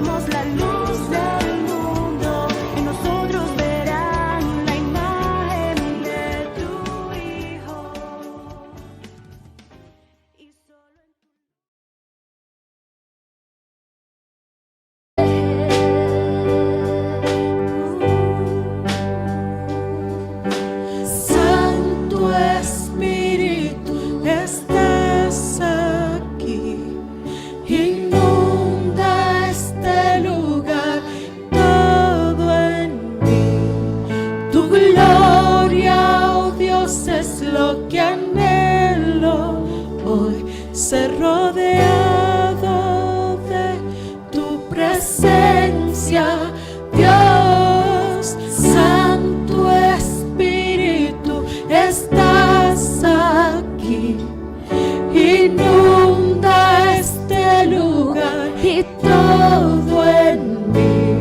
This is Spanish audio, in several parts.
somos la luz del mundo, y nosotros verán la imagen de tu Hijo. Y solo en tu Santo Espíritu, estás aquí, inunda este lugar, todo en mí. Tu gloria, oh Dios, es lo que anhelo hoy, ser rodeado de tu presencia, Dios. Santo Espíritu, estás aquí, inunda este lugar y todo en mí.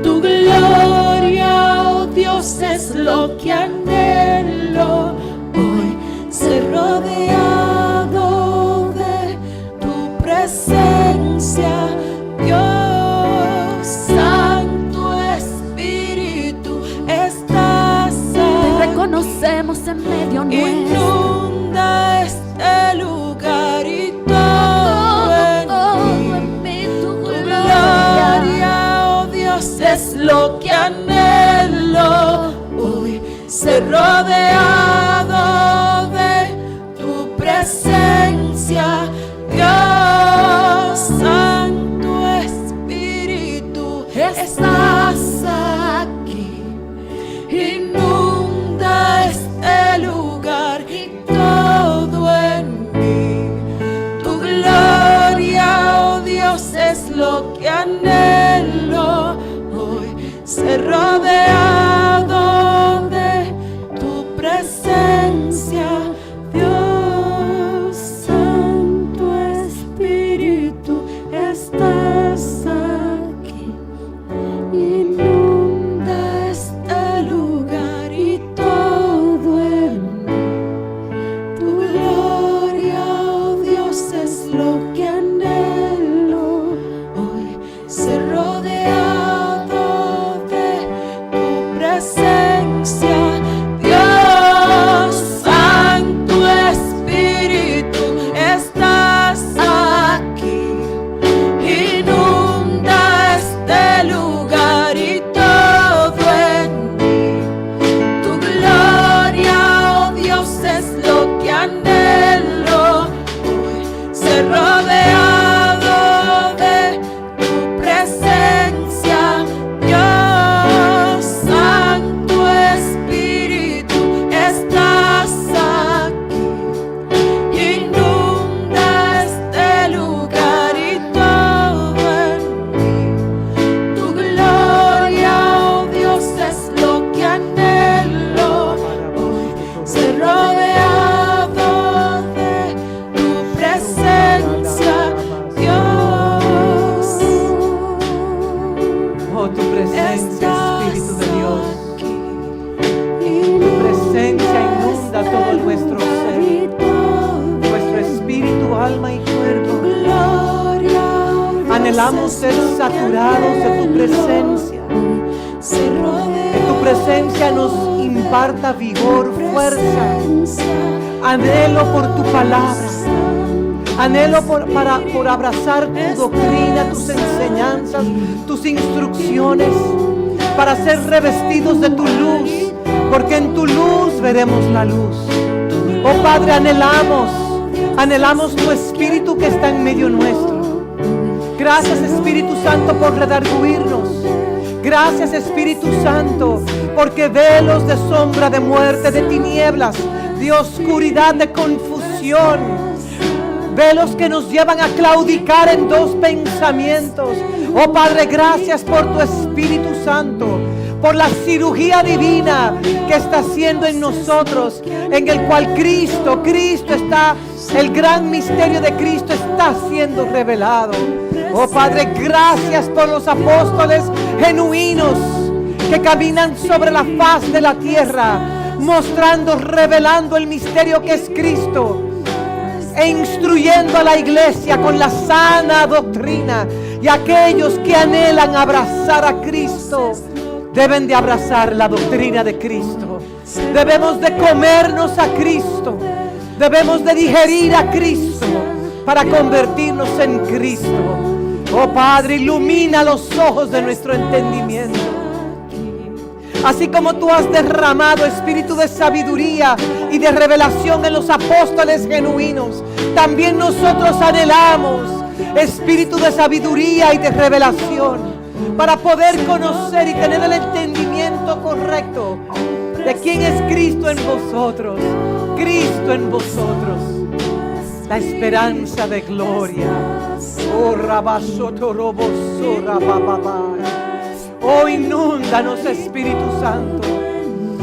Tu gloria, oh Dios, es lo que anhelo hoy, ser rodeado de tu presencia, Dios. Santo Espíritu, estás aquí, reconocemos en medio nuestro. inunda este lugar y todo en mí. Tu Tu gloria, oh Dios, es lo que anhelo hoy, ser rodeado de tu presencia, Dios. Santo Espíritu, estás aquí, inunda este lugar y todo en mí. Tu gloria, oh Dios, es lo que anhelo hoy, ser rodeado de tu presencia, Dios. Santo Espíritu, estás aquí, inunda este lugar y todo en mí. Tu gloria, oh Dios, es lo que anhelo hoy, ser rodeado de tu presencia, Dios. Santo Espíritu, estás aquí, inunda este lugar y todo en mí. Tu gloria, oh Dios, es lo que anhelo hoy, ser rodeado de tu presencia, Dios. Santo Espíritu, estás aquí, inunda este lugar y todo en mí. Tu gloria, oh Dios, es lo que anhelo hoy, ser rodeado de tu presencia, Dios. Oh, tu presencia, Espíritu de Dios. Tu presencia inunda todo nuestro ser, nuestro espíritu, alma y cuerpo. Anhelamos ser saturados de tu presencia. Que tu presencia nos imparta vigor, fuerza. Anhelo por tu palabra. Anhelo por abrazar tu doctrina, tus enseñanzas, tus instrucciones, para ser revestidos de tu luz, porque en tu luz veremos la luz. Oh Padre, anhelamos tu Espíritu que está en medio nuestro. Gracias, Espíritu Santo, por redarguirnos. Gracias, Espíritu Santo, porque velos de sombra, de muerte, de tinieblas, de oscuridad, de confusión, velos que nos llevan a claudicar en dos pensamientos. Oh Padre, gracias por tu Espíritu Santo, por la cirugía divina que está haciendo en nosotros, en el cual Cristo está, el gran misterio de Cristo está siendo revelado. Oh Padre, gracias por los apóstoles genuinos que caminan sobre la faz de la tierra, mostrando, revelando el misterio que es Cristo, e instruyendo a la iglesia con la sana doctrina. Y aquellos que anhelan abrazar a Cristo deben de abrazar la doctrina de Cristo. Debemos de comernos a Cristo. Debemos de digerir a Cristo para convertirnos en Cristo. Oh Padre, ilumina los ojos de nuestro entendimiento. Así como tú has derramado espíritu de sabiduría y de revelación en los apóstoles genuinos, también nosotros anhelamos espíritu de sabiduría y de revelación para poder conocer y tener el entendimiento correcto de quién es Cristo en vosotros. Cristo en vosotros, la esperanza de gloria. Oh, Rabasotoroboso, Rabababa. Oh, inúndanos, Espíritu Santo.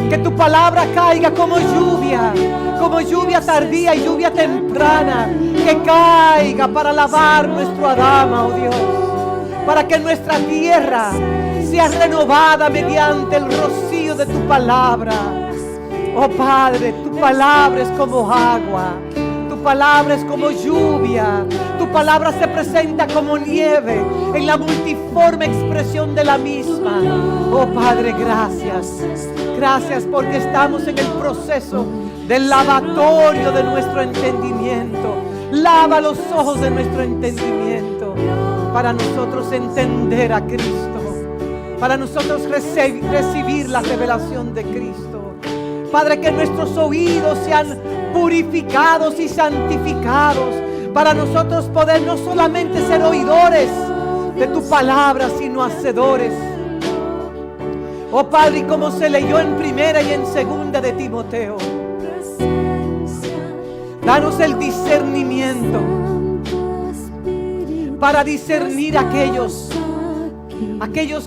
Que tu palabra caiga como lluvia tardía y lluvia temprana. Que caiga para lavar nuestro Adama, oh Dios. Para que nuestra tierra sea renovada mediante el rocío de tu palabra. Oh Padre, tu palabra es como agua. Tu palabra es como lluvia. Tu palabra se presenta como nieve en la multiforme expresión de la misma. Oh Padre, gracias. Gracias porque estamos en el proceso del lavatorio de nuestro entendimiento. Lava los ojos de nuestro entendimiento para nosotros entender a Cristo, para nosotros recibir la revelación de Cristo. Padre, que nuestros oídos sean purificados y santificados para nosotros poder no solamente ser oidores de tu palabra, sino hacedores. Oh Padre, como se leyó en primera y en segunda de Timoteo, danos el discernimiento para discernir aquellos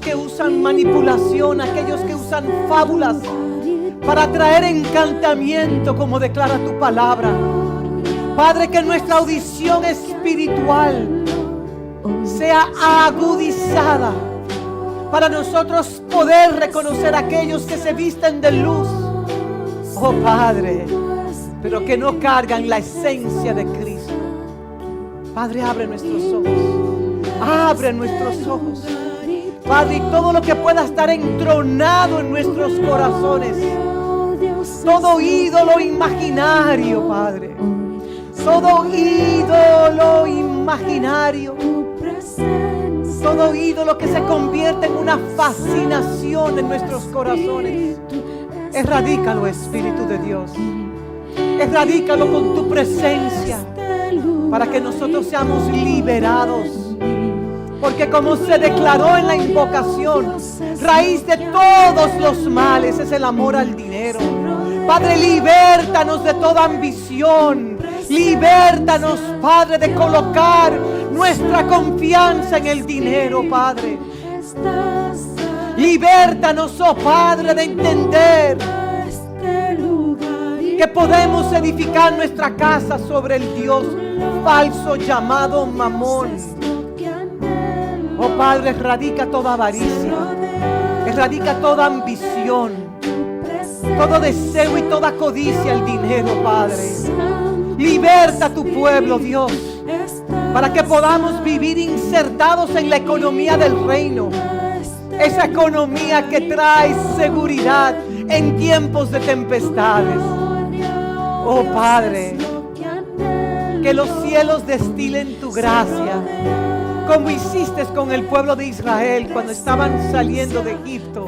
que usan manipulación, aquellos que usan fábulas para traer encantamiento, como declara tu palabra. Padre, que nuestra audición espiritual sea agudizada para nosotros poder reconocer a aquellos que se visten de luz. Oh Padre, pero que no cargan la esencia de Cristo. Padre, abre nuestros ojos. Abre nuestros ojos. Padre, y todo lo que pueda estar entronado en nuestros corazones, todo ídolo imaginario, Padre, todo ídolo imaginario, todo ídolo que se convierte en una fascinación en nuestros corazones, erradícalo, Espíritu de Dios. Erradícalo con tu presencia para que nosotros seamos liberados. Porque como se declaró en la invocación, raíz de todos los males es el amor al dinero. Padre, libértanos de toda ambición. Libértanos, Padre, de colocar nuestra confianza en el dinero, Padre. Libértanos, oh Padre, de entender que podemos edificar nuestra casa sobre el Dios falso llamado Mamón. Oh Padre, erradica toda avaricia, erradica toda ambición, todo deseo y toda codicia al dinero, Padre. Liberta a tu pueblo, Dios, para que podamos vivir insertados en la economía del reino. Esa economía que trae seguridad en tiempos de tempestades. Oh Padre, que los cielos destilen tu gracia, como hiciste con el pueblo de Israel cuando estaban saliendo de Egipto.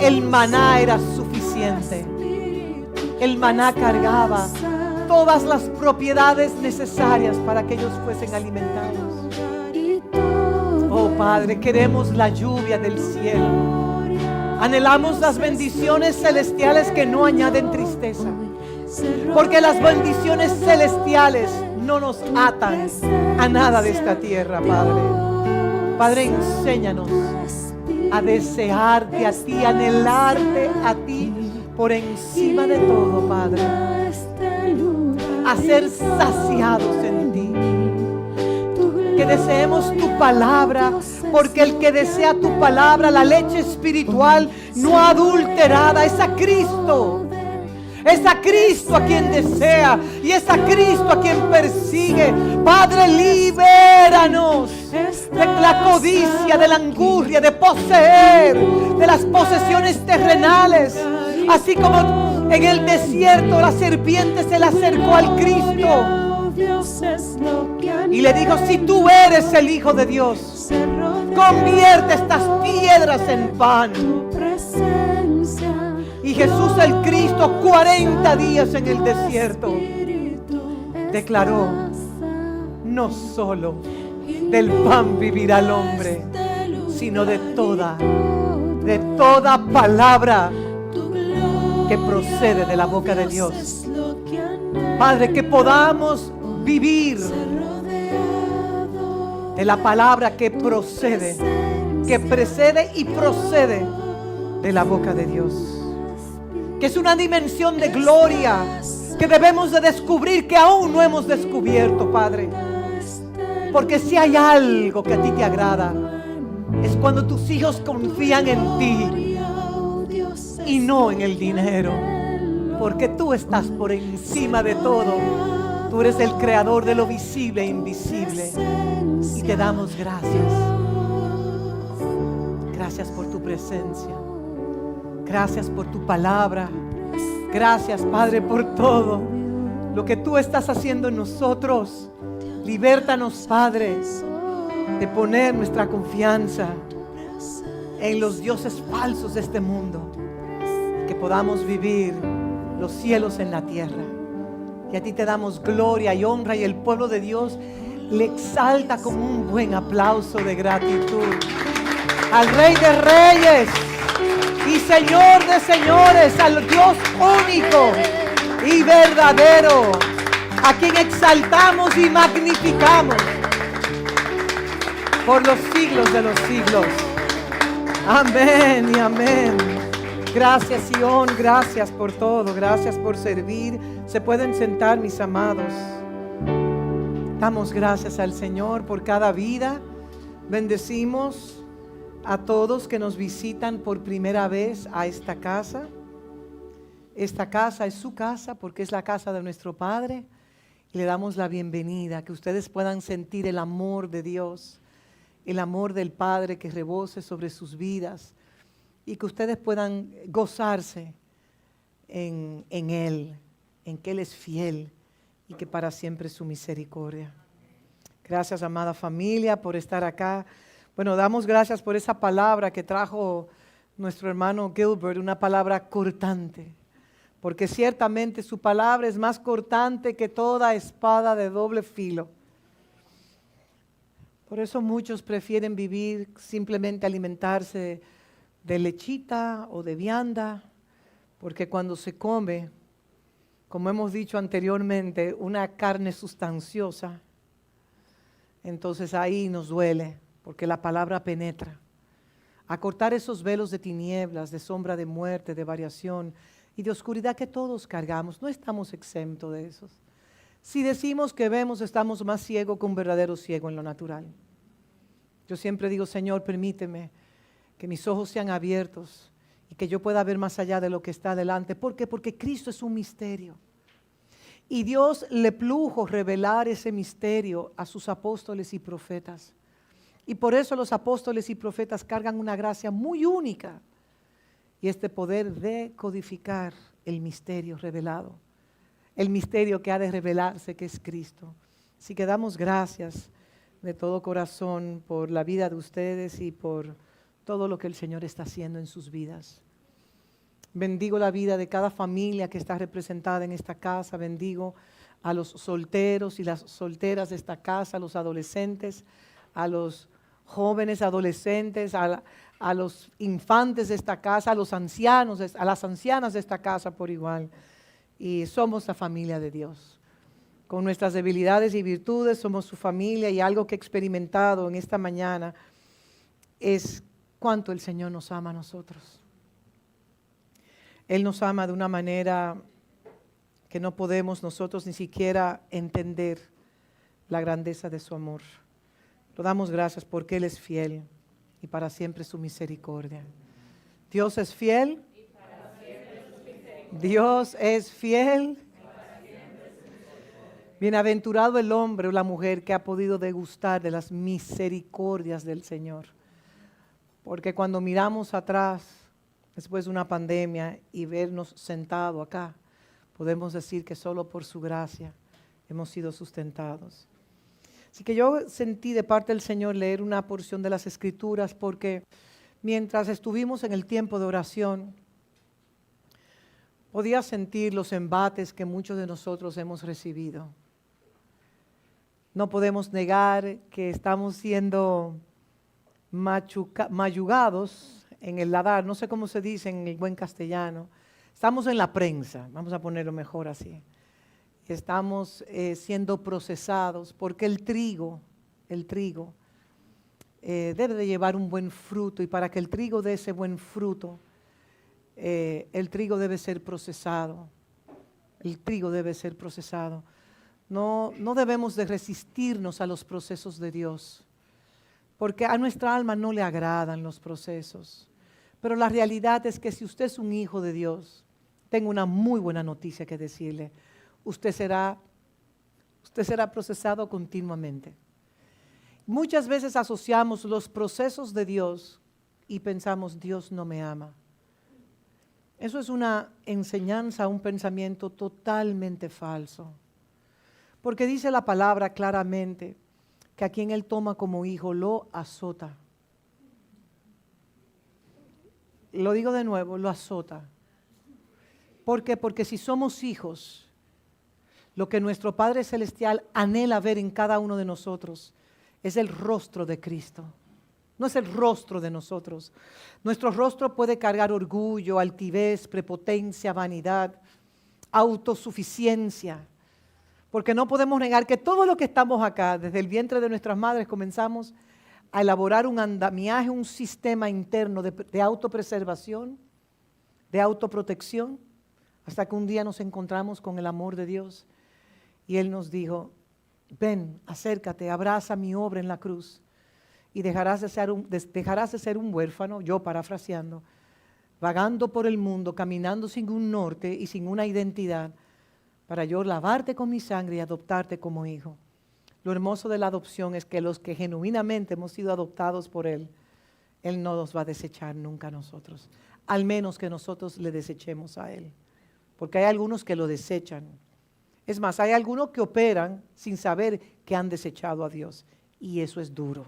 El maná era suficiente. El maná cargaba todas las propiedades necesarias para que ellos fuesen alimentados. Oh Padre, queremos la lluvia del cielo. Anhelamos las bendiciones celestiales que no añaden tristeza, porque las bendiciones celestiales no nos atan a nada de esta tierra, Padre. Padre, enséñanos a desearte a ti, a anhelarte a ti por encima de todo, Padre. A ser saciados en ti. Que deseemos tu palabra, porque el que desea tu palabra, la leche espiritual no adulterada, es a Cristo. Es a Cristo a quien desea y es a Cristo a quien persigue. Padre, libéranos de la codicia, de la angurria, de poseer, de las posesiones terrenales. Así como en el desierto la serpiente se le acercó al Cristo y le dijo: si tú eres el Hijo de Dios, convierte estas piedras en pan. Y Jesús el Cristo, 40 días en el desierto, declaró: no solo del pan vivirá el hombre, sino de toda palabra que procede de la boca de Dios. Padre, que podamos vivir de la palabra que procede, que precede y procede de la boca de Dios. Que es una dimensión de gloria que debemos de descubrir, que aún no hemos descubierto, Padre. Porque si hay algo que a ti te agrada, es cuando tus hijos confían en ti y no en el dinero. Porque tú estás por encima de todo. Tú eres el creador de lo visible e invisible. Y te damos gracias. Gracias por tu presencia. Gracias por tu palabra. Gracias, Padre, por todo lo que tú estás haciendo en nosotros. Libértanos, Padre, de poner nuestra confianza en los dioses falsos de este mundo. Que podamos vivir los cielos en la tierra. Y a ti te damos gloria y honra, y el pueblo de Dios le exalta con un buen aplauso de gratitud al Rey de Reyes y Señor de señores, al Dios único y verdadero, a quien exaltamos y magnificamos por los siglos de los siglos. Amén y amén. Gracias, Sion, gracias por todo, gracias por servir. Se pueden sentar, mis amados. Damos gracias al Señor por cada vida. Bendecimos a todos que nos visitan por primera vez a esta casa. Esta casa es su casa porque es la casa de nuestro Padre. Y le damos la bienvenida, que ustedes puedan sentir el amor de Dios, el amor del Padre que rebose sobre sus vidas, y que ustedes puedan gozarse en Él, en que Él es fiel y que para siempre es su misericordia. Gracias, amada familia, por estar acá. Bueno, damos gracias por esa palabra que trajo nuestro hermano Gilbert, una palabra cortante, porque ciertamente su palabra es más cortante que toda espada de doble filo. Por eso muchos prefieren vivir, simplemente alimentarse de lechita o de vianda, porque cuando se come, como hemos dicho anteriormente, una carne sustanciosa, entonces ahí nos duele, porque la palabra penetra. A cortar esos velos de tinieblas, de sombra de muerte, de variación y de oscuridad que todos cargamos, no estamos exentos de esos. Si decimos que vemos, estamos más ciegos que un verdadero ciego en lo natural. Yo siempre digo: Señor, permíteme que mis ojos sean abiertos y que yo pueda ver más allá de lo que está delante. ¿Por qué? Porque Cristo es un misterio. Y Dios le plujo revelar ese misterio a sus apóstoles y profetas. Y por eso los apóstoles y profetas cargan una gracia muy única. Y este poder de codificar el misterio revelado. El misterio que ha de revelarse, que es Cristo. Así que damos gracias de todo corazón por la vida de ustedes y por todo lo que el Señor está haciendo en sus vidas. Bendigo la vida de cada familia que está representada en esta casa. Bendigo a los solteros y las solteras de esta casa, a los adolescentes, a los jóvenes adolescentes, a los infantes de esta casa, a los ancianos, a las ancianas de esta casa por igual. Y somos la familia de Dios. Con nuestras debilidades y virtudes somos su familia, y algo que he experimentado en esta mañana es cuánto el Señor nos ama a nosotros. Él nos ama de una manera que no podemos nosotros ni siquiera entender la grandeza de su amor. Lo damos gracias porque Él es fiel y para siempre su misericordia. Dios es fiel Dios es fiel. Bienaventurado el hombre o la mujer que ha podido degustar de las misericordias del Señor. Porque cuando miramos atrás, después de una pandemia, y vernos sentados acá, podemos decir que solo por su gracia hemos sido sustentados. Así que yo sentí de parte del Señor leer una porción de las Escrituras porque mientras estuvimos en el tiempo de oración, podía sentir los embates que muchos de nosotros hemos recibido. No podemos negar que estamos siendo mayugados en el ladar, no sé cómo se dice en el buen castellano. Estamos en la prensa, vamos a ponerlo mejor así. Estamos siendo procesados porque el trigo debe de llevar un buen fruto, y para que el trigo dé ese buen fruto, el trigo debe ser procesado. El trigo debe ser procesado. No debemos de resistirnos a los procesos de Dios, porque a nuestra alma no le agradan los procesos. Pero la realidad es que si usted es un hijo de Dios, tengo una muy buena noticia que decirle. Usted será procesado continuamente. Muchas veces asociamos los procesos de Dios y pensamos, Dios no me ama. Eso es una enseñanza, un pensamiento totalmente falso. Porque dice la palabra claramente que a quien Él toma como hijo lo azota. Lo digo de nuevo, lo azota. ¿Por qué? Porque si somos hijos, lo que nuestro Padre Celestial anhela ver en cada uno de nosotros es el rostro de Cristo. No es el rostro de nosotros. Nuestro rostro puede cargar orgullo, altivez, prepotencia, vanidad, autosuficiencia. Porque no podemos negar que todo lo que estamos acá, desde el vientre de nuestras madres, comenzamos a elaborar un andamiaje, un sistema interno de autopreservación, de autoprotección, hasta que un día nos encontramos con el amor de Dios. Y Él nos dijo, ven, acércate, abraza mi obra en la cruz y dejarás de ser un huérfano, yo parafraseando, vagando por el mundo, caminando sin un norte y sin una identidad, para yo lavarte con mi sangre y adoptarte como hijo. Lo hermoso de la adopción es que los que genuinamente hemos sido adoptados por Él, Él no nos va a desechar nunca a nosotros, al menos que nosotros le desechemos a Él, porque hay algunos que lo desechan. Es más, hay algunos que operan sin saber que han desechado a Dios, y eso es duro.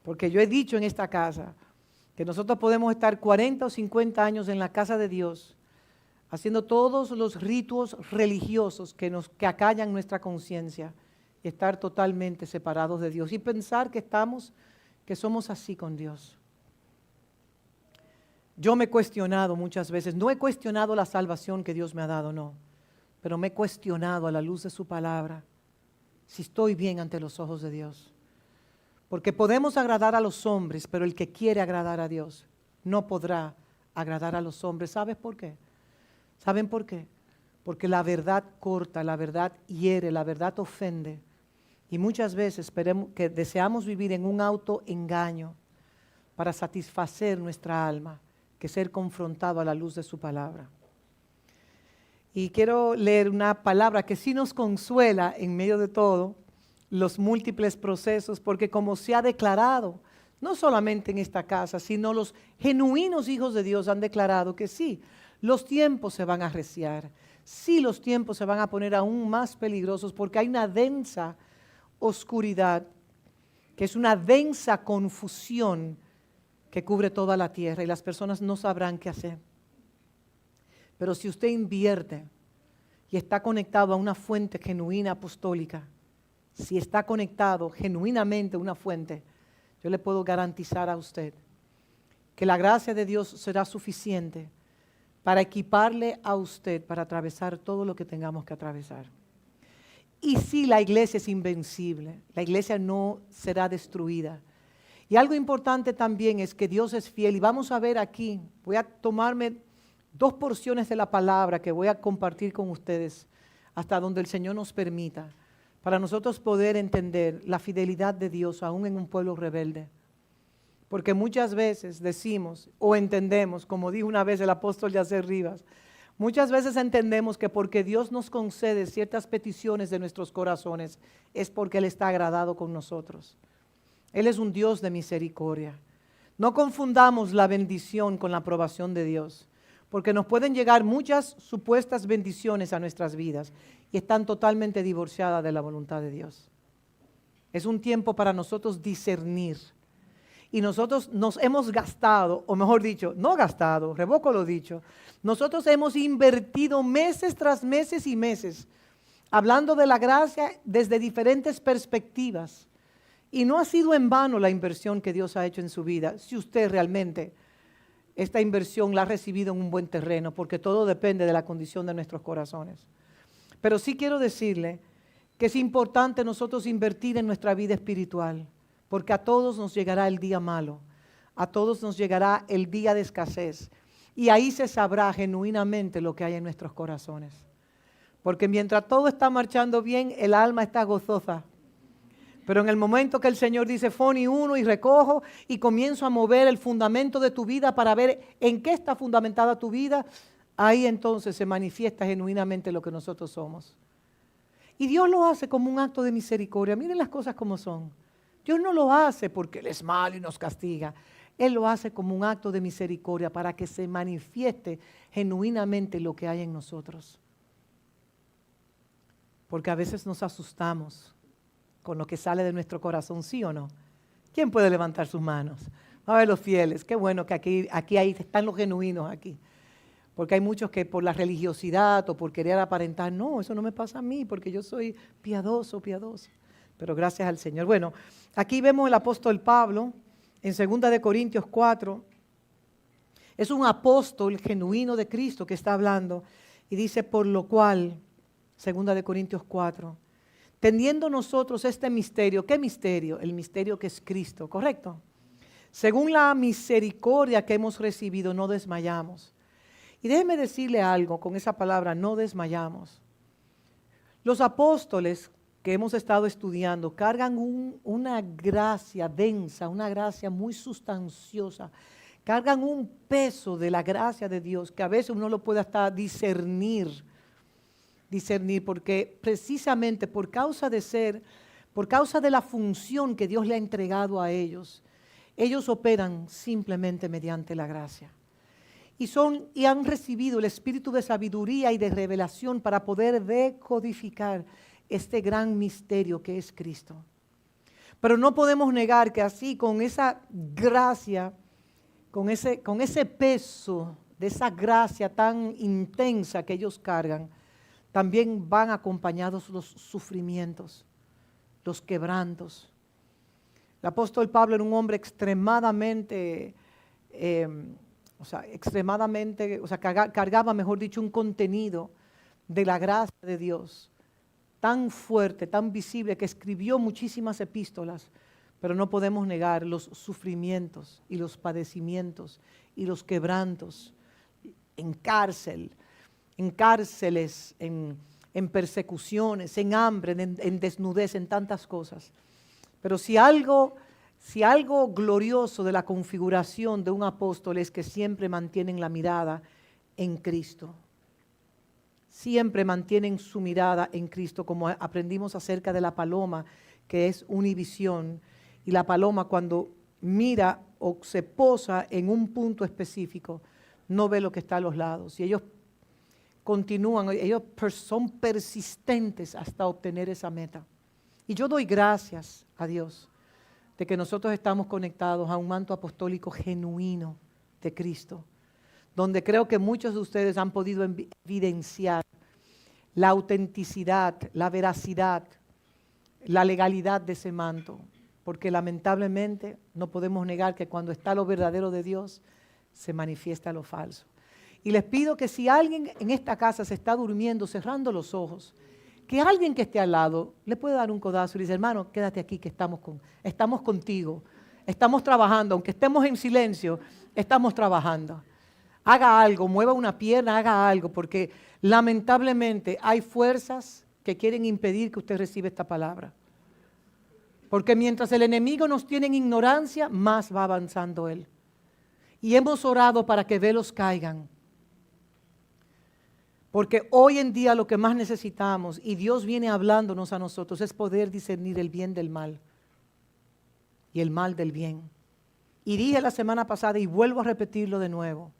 Porque yo he dicho en esta casa que nosotros podemos estar 40 o 50 años en la casa de Dios, haciendo todos los ritos religiosos que acallan nuestra conciencia, y estar totalmente separados de Dios y pensar que somos así con Dios. Yo me he cuestionado muchas veces, no he cuestionado la salvación que Dios me ha dado, no, pero me he cuestionado a la luz de su palabra si estoy bien ante los ojos de Dios. Porque podemos agradar a los hombres, pero el que quiere agradar a Dios no podrá agradar a los hombres. ¿Sabes por qué? ¿Saben por qué? Porque la verdad corta, la verdad hiere, la verdad ofende. Y muchas veces deseamos vivir en un autoengaño para satisfacer nuestra alma, que ser confrontado a la luz de su palabra. Y quiero leer una palabra que sí nos consuela en medio de todo los múltiples procesos, porque como se ha declarado, no solamente en esta casa, sino los genuinos hijos de Dios han declarado que sí, los tiempos se van a arreciar, sí, los tiempos se van a poner aún más peligrosos, porque hay una densa oscuridad, que es una densa confusión que cubre toda la tierra y las personas no sabrán qué hacer. Pero si usted invierte y está conectado a una fuente genuina apostólica, si está conectado genuinamente a una fuente, yo le puedo garantizar a usted que la gracia de Dios será suficiente para equiparle a usted para atravesar todo lo que tengamos que atravesar. Y sí, la iglesia es invencible, la iglesia no será destruida. Y algo importante también es que Dios es fiel, y vamos a ver aquí, voy a tomarme 2 porciones de la palabra que voy a compartir con ustedes hasta donde el Señor nos permita, para nosotros poder entender la fidelidad de Dios aún en un pueblo rebelde. Porque muchas veces decimos o entendemos, como dijo una vez el apóstol Yacer Rivas, muchas veces entendemos que porque Dios nos concede ciertas peticiones de nuestros corazones es porque Él está agradado con nosotros. Él es un Dios de misericordia. No confundamos la bendición con la aprobación de Dios, porque nos pueden llegar muchas supuestas bendiciones a nuestras vidas y están totalmente divorciadas de la voluntad de Dios. Es un tiempo para nosotros discernir. Y nosotros nos hemos gastado, o mejor dicho, no gastado, revoco lo dicho, nosotros hemos invertido meses tras meses y meses, hablando de la gracia desde diferentes perspectivas. Y no ha sido en vano la inversión que Dios ha hecho en su vida, si usted realmente esta inversión la ha recibido en un buen terreno, porque todo depende de la condición de nuestros corazones. Pero sí quiero decirle que es importante nosotros invertir en nuestra vida espiritual, porque a todos nos llegará el día malo, a todos nos llegará el día de escasez, y ahí se sabrá genuinamente lo que hay en nuestros corazones. Porque mientras todo está marchando bien, el alma está gozosa. Pero en el momento que el Señor dice, Foni uno y recojo y comienzo a mover el fundamento de tu vida para ver en qué está fundamentada tu vida, ahí entonces se manifiesta genuinamente lo que nosotros somos. Y Dios lo hace como un acto de misericordia. Miren las cosas como son. Dios no lo hace porque Él es malo y nos castiga. Él lo hace como un acto de misericordia para que se manifieste genuinamente lo que hay en nosotros. Porque a veces nos asustamos con lo que sale de nuestro corazón, ¿sí o no? ¿Quién puede levantar sus manos? A ver los fieles, qué bueno que aquí ahí están los genuinos aquí. Porque hay muchos que por la religiosidad o por querer aparentar, no, eso no me pasa a mí porque yo soy piadoso. Pero gracias al Señor. Bueno, aquí vemos el apóstol Pablo en 2 Corintios 4. Es un apóstol genuino de Cristo que está hablando y dice, por lo cual, 2 Corintios 4, teniendo nosotros este misterio. ¿Qué misterio? El misterio que es Cristo, ¿correcto? Según la misericordia que hemos recibido, no desmayamos. Y déjeme decirle algo con esa palabra, no desmayamos. Los apóstoles que hemos estado estudiando cargan una gracia densa, una gracia muy sustanciosa. Cargan un peso de la gracia de Dios que a veces uno lo puede hasta discernir, porque precisamente por causa de la función que Dios le ha entregado a ellos, ellos operan simplemente mediante la gracia. Y han recibido el espíritu de sabiduría y de revelación para poder decodificar este gran misterio que es Cristo. Pero no podemos negar que así, con esa gracia, con ese peso de esa gracia tan intensa que ellos cargan, también van acompañados los sufrimientos, los quebrantos. El apóstol Pablo era un hombre extremadamente, cargaba, mejor dicho, un contenido de la gracia de Dios tan fuerte, tan visible, que escribió muchísimas epístolas, pero no podemos negar los sufrimientos y los padecimientos y los quebrantos en cárceles, en persecuciones, en hambre, en desnudez, en tantas cosas. Pero si algo glorioso de la configuración de un apóstol es que siempre mantienen la mirada en Cristo. Siempre mantienen su mirada en Cristo, como aprendimos acerca de la paloma, que es univisión. Y la paloma, cuando mira o se posa en un punto específico, no ve lo que está a los lados. Y ellos continúan, ellos son persistentes hasta obtener esa meta. Y yo doy gracias a Dios de que nosotros estamos conectados a un manto apostólico genuino de Cristo, donde creo que muchos de ustedes han podido evidenciar la autenticidad, la veracidad, la legalidad de ese manto, porque lamentablemente no podemos negar que cuando está lo verdadero de Dios, se manifiesta lo falso. Y les pido que si alguien en esta casa se está durmiendo, cerrando los ojos, que alguien que esté al lado le pueda dar un codazo y le dice, hermano, quédate aquí que estamos contigo, estamos trabajando, aunque estemos en silencio, estamos trabajando. Haga algo, mueva una pierna, haga algo, porque lamentablemente hay fuerzas que quieren impedir que usted reciba esta palabra. Porque mientras el enemigo nos tiene en ignorancia, más va avanzando él. Y hemos orado para que velos caigan. Porque hoy en día lo que más necesitamos, y Dios viene hablándonos a nosotros, es poder discernir el bien del mal y el mal del bien. Y dije la semana pasada y vuelvo a repetirlo de nuevo.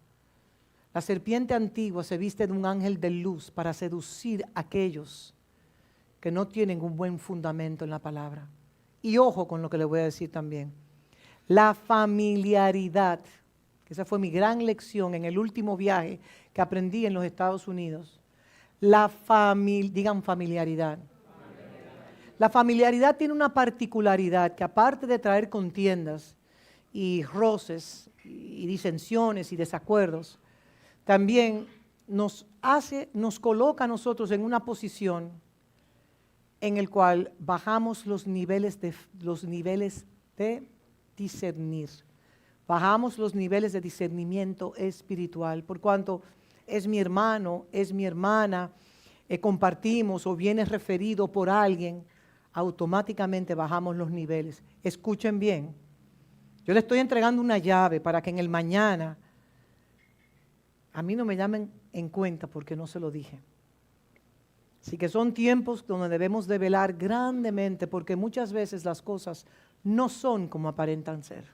La serpiente antigua se viste de un ángel de luz para seducir a aquellos que no tienen un buen fundamento en la palabra. Y ojo con lo que le voy a decir también. La familiaridad, que esa fue mi gran lección en el último viaje que aprendí en los Estados Unidos. Digan familiaridad. La familiaridad tiene una particularidad que aparte de traer contiendas y roces y disensiones y desacuerdos, también nos coloca a nosotros en una posición en el cual bajamos los niveles de discernir. Bajamos los niveles de discernimiento espiritual, por cuanto es mi hermano, es mi hermana, compartimos o viene referido por alguien, automáticamente bajamos los niveles. Escuchen bien, yo le estoy entregando una llave para que en el mañana a mí no me llamen en cuenta porque no se lo dije. Así que son tiempos donde debemos de velar grandemente porque muchas veces las cosas no son como aparentan ser.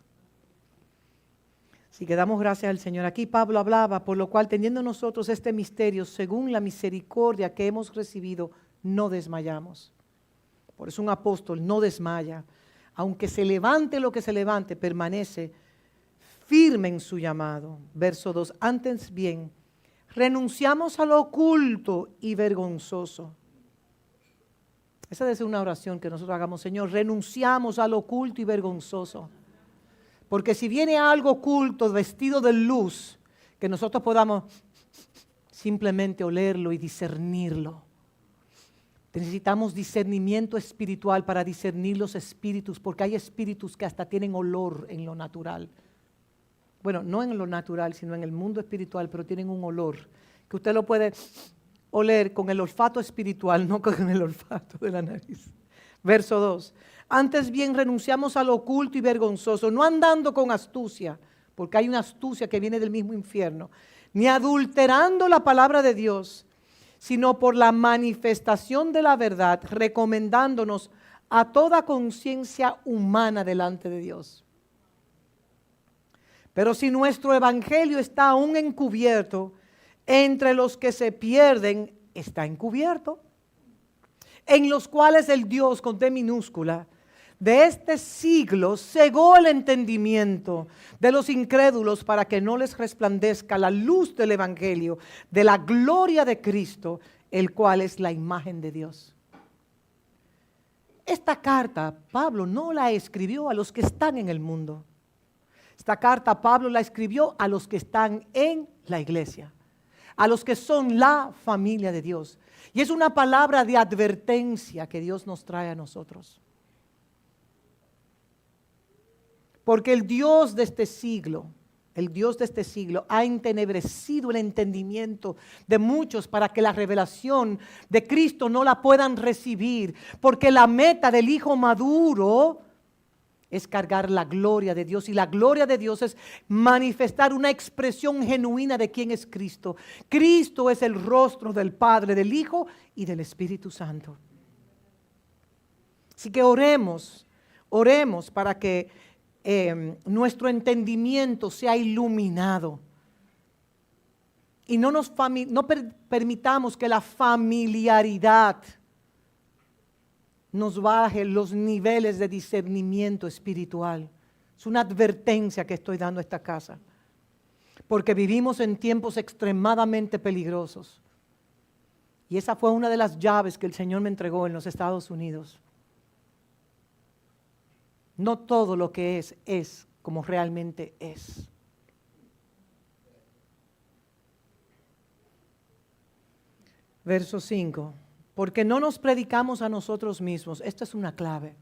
Así que damos gracias al Señor. Aquí Pablo hablaba, por lo cual teniendo nosotros este misterio, según la misericordia que hemos recibido, no desmayamos. Por eso un apóstol no desmaya. Aunque se levante lo que se levante, permanece firme en su llamado. Verso 2, antes bien, renunciamos a lo oculto y vergonzoso. Esa debe ser una oración que nosotros hagamos, Señor, renunciamos a lo oculto y vergonzoso. Porque si viene algo oculto, vestido de luz, que nosotros podamos simplemente olerlo y discernirlo. Necesitamos discernimiento espiritual para discernir los espíritus, porque hay espíritus que hasta tienen olor en lo natural. Bueno, no en lo natural, sino en el mundo espiritual, pero tienen un olor, que usted lo puede oler con el olfato espiritual, no con el olfato de la nariz. Verso 2. Antes bien renunciamos a lo oculto y vergonzoso, no andando con astucia, porque hay una astucia que viene del mismo infierno, ni adulterando la palabra de Dios, sino por la manifestación de la verdad, recomendándonos a toda conciencia humana delante de Dios. Pero si nuestro evangelio está aún encubierto, entre los que se pierden está encubierto, en los cuales el Dios con D minúscula de este siglo cegó el entendimiento de los incrédulos para que no les resplandezca la luz del evangelio de la gloria de Cristo, el cual es la imagen de Dios. Esta carta Pablo no la escribió a los que están en el mundo. Esta carta Pablo la escribió a los que están en la iglesia, a los que son la familia de Dios. Y es una palabra de advertencia que Dios nos trae a nosotros. Porque el Dios de este siglo ha entenebrecido el entendimiento de muchos para que la revelación de Cristo no la puedan recibir. Porque la meta del Hijo maduro es cargar la gloria de Dios, y la gloria de Dios es manifestar una expresión genuina de quién es Cristo. Cristo es el rostro del Padre, del Hijo y del Espíritu Santo. Así que oremos para que nuestro entendimiento sea iluminado y no permitamos que la familiaridad nos baje los niveles de discernimiento espiritual. Es una advertencia que estoy dando a esta casa, porque vivimos en tiempos extremadamente peligrosos. Y esa fue una de las llaves que el Señor me entregó en los Estados Unidos. No todo lo que es como realmente es. Verso 5. Porque no nos predicamos a nosotros mismos. Esta es una clave.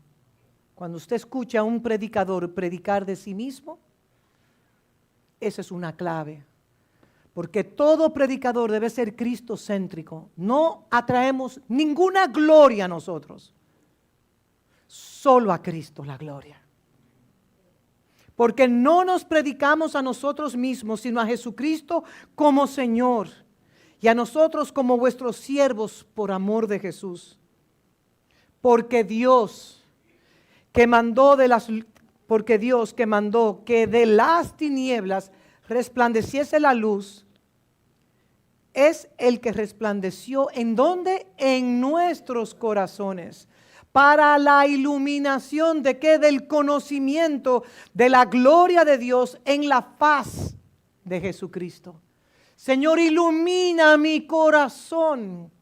Cuando usted escucha a un predicador predicar de sí mismo, esa es una clave. Porque todo predicador debe ser cristocéntrico. No atraemos ninguna gloria a nosotros. solo a Cristo la gloria. Porque no nos predicamos a nosotros mismos, sino a Jesucristo como Señor, y a nosotros como vuestros siervos por amor de Jesús. Porque Dios que mandó que de las tinieblas resplandeciese la luz, es el que resplandeció ¿en dónde? En nuestros corazones, para la iluminación de qué? Del conocimiento de la gloria de Dios en la faz de Jesucristo. Señor, ilumina mi corazón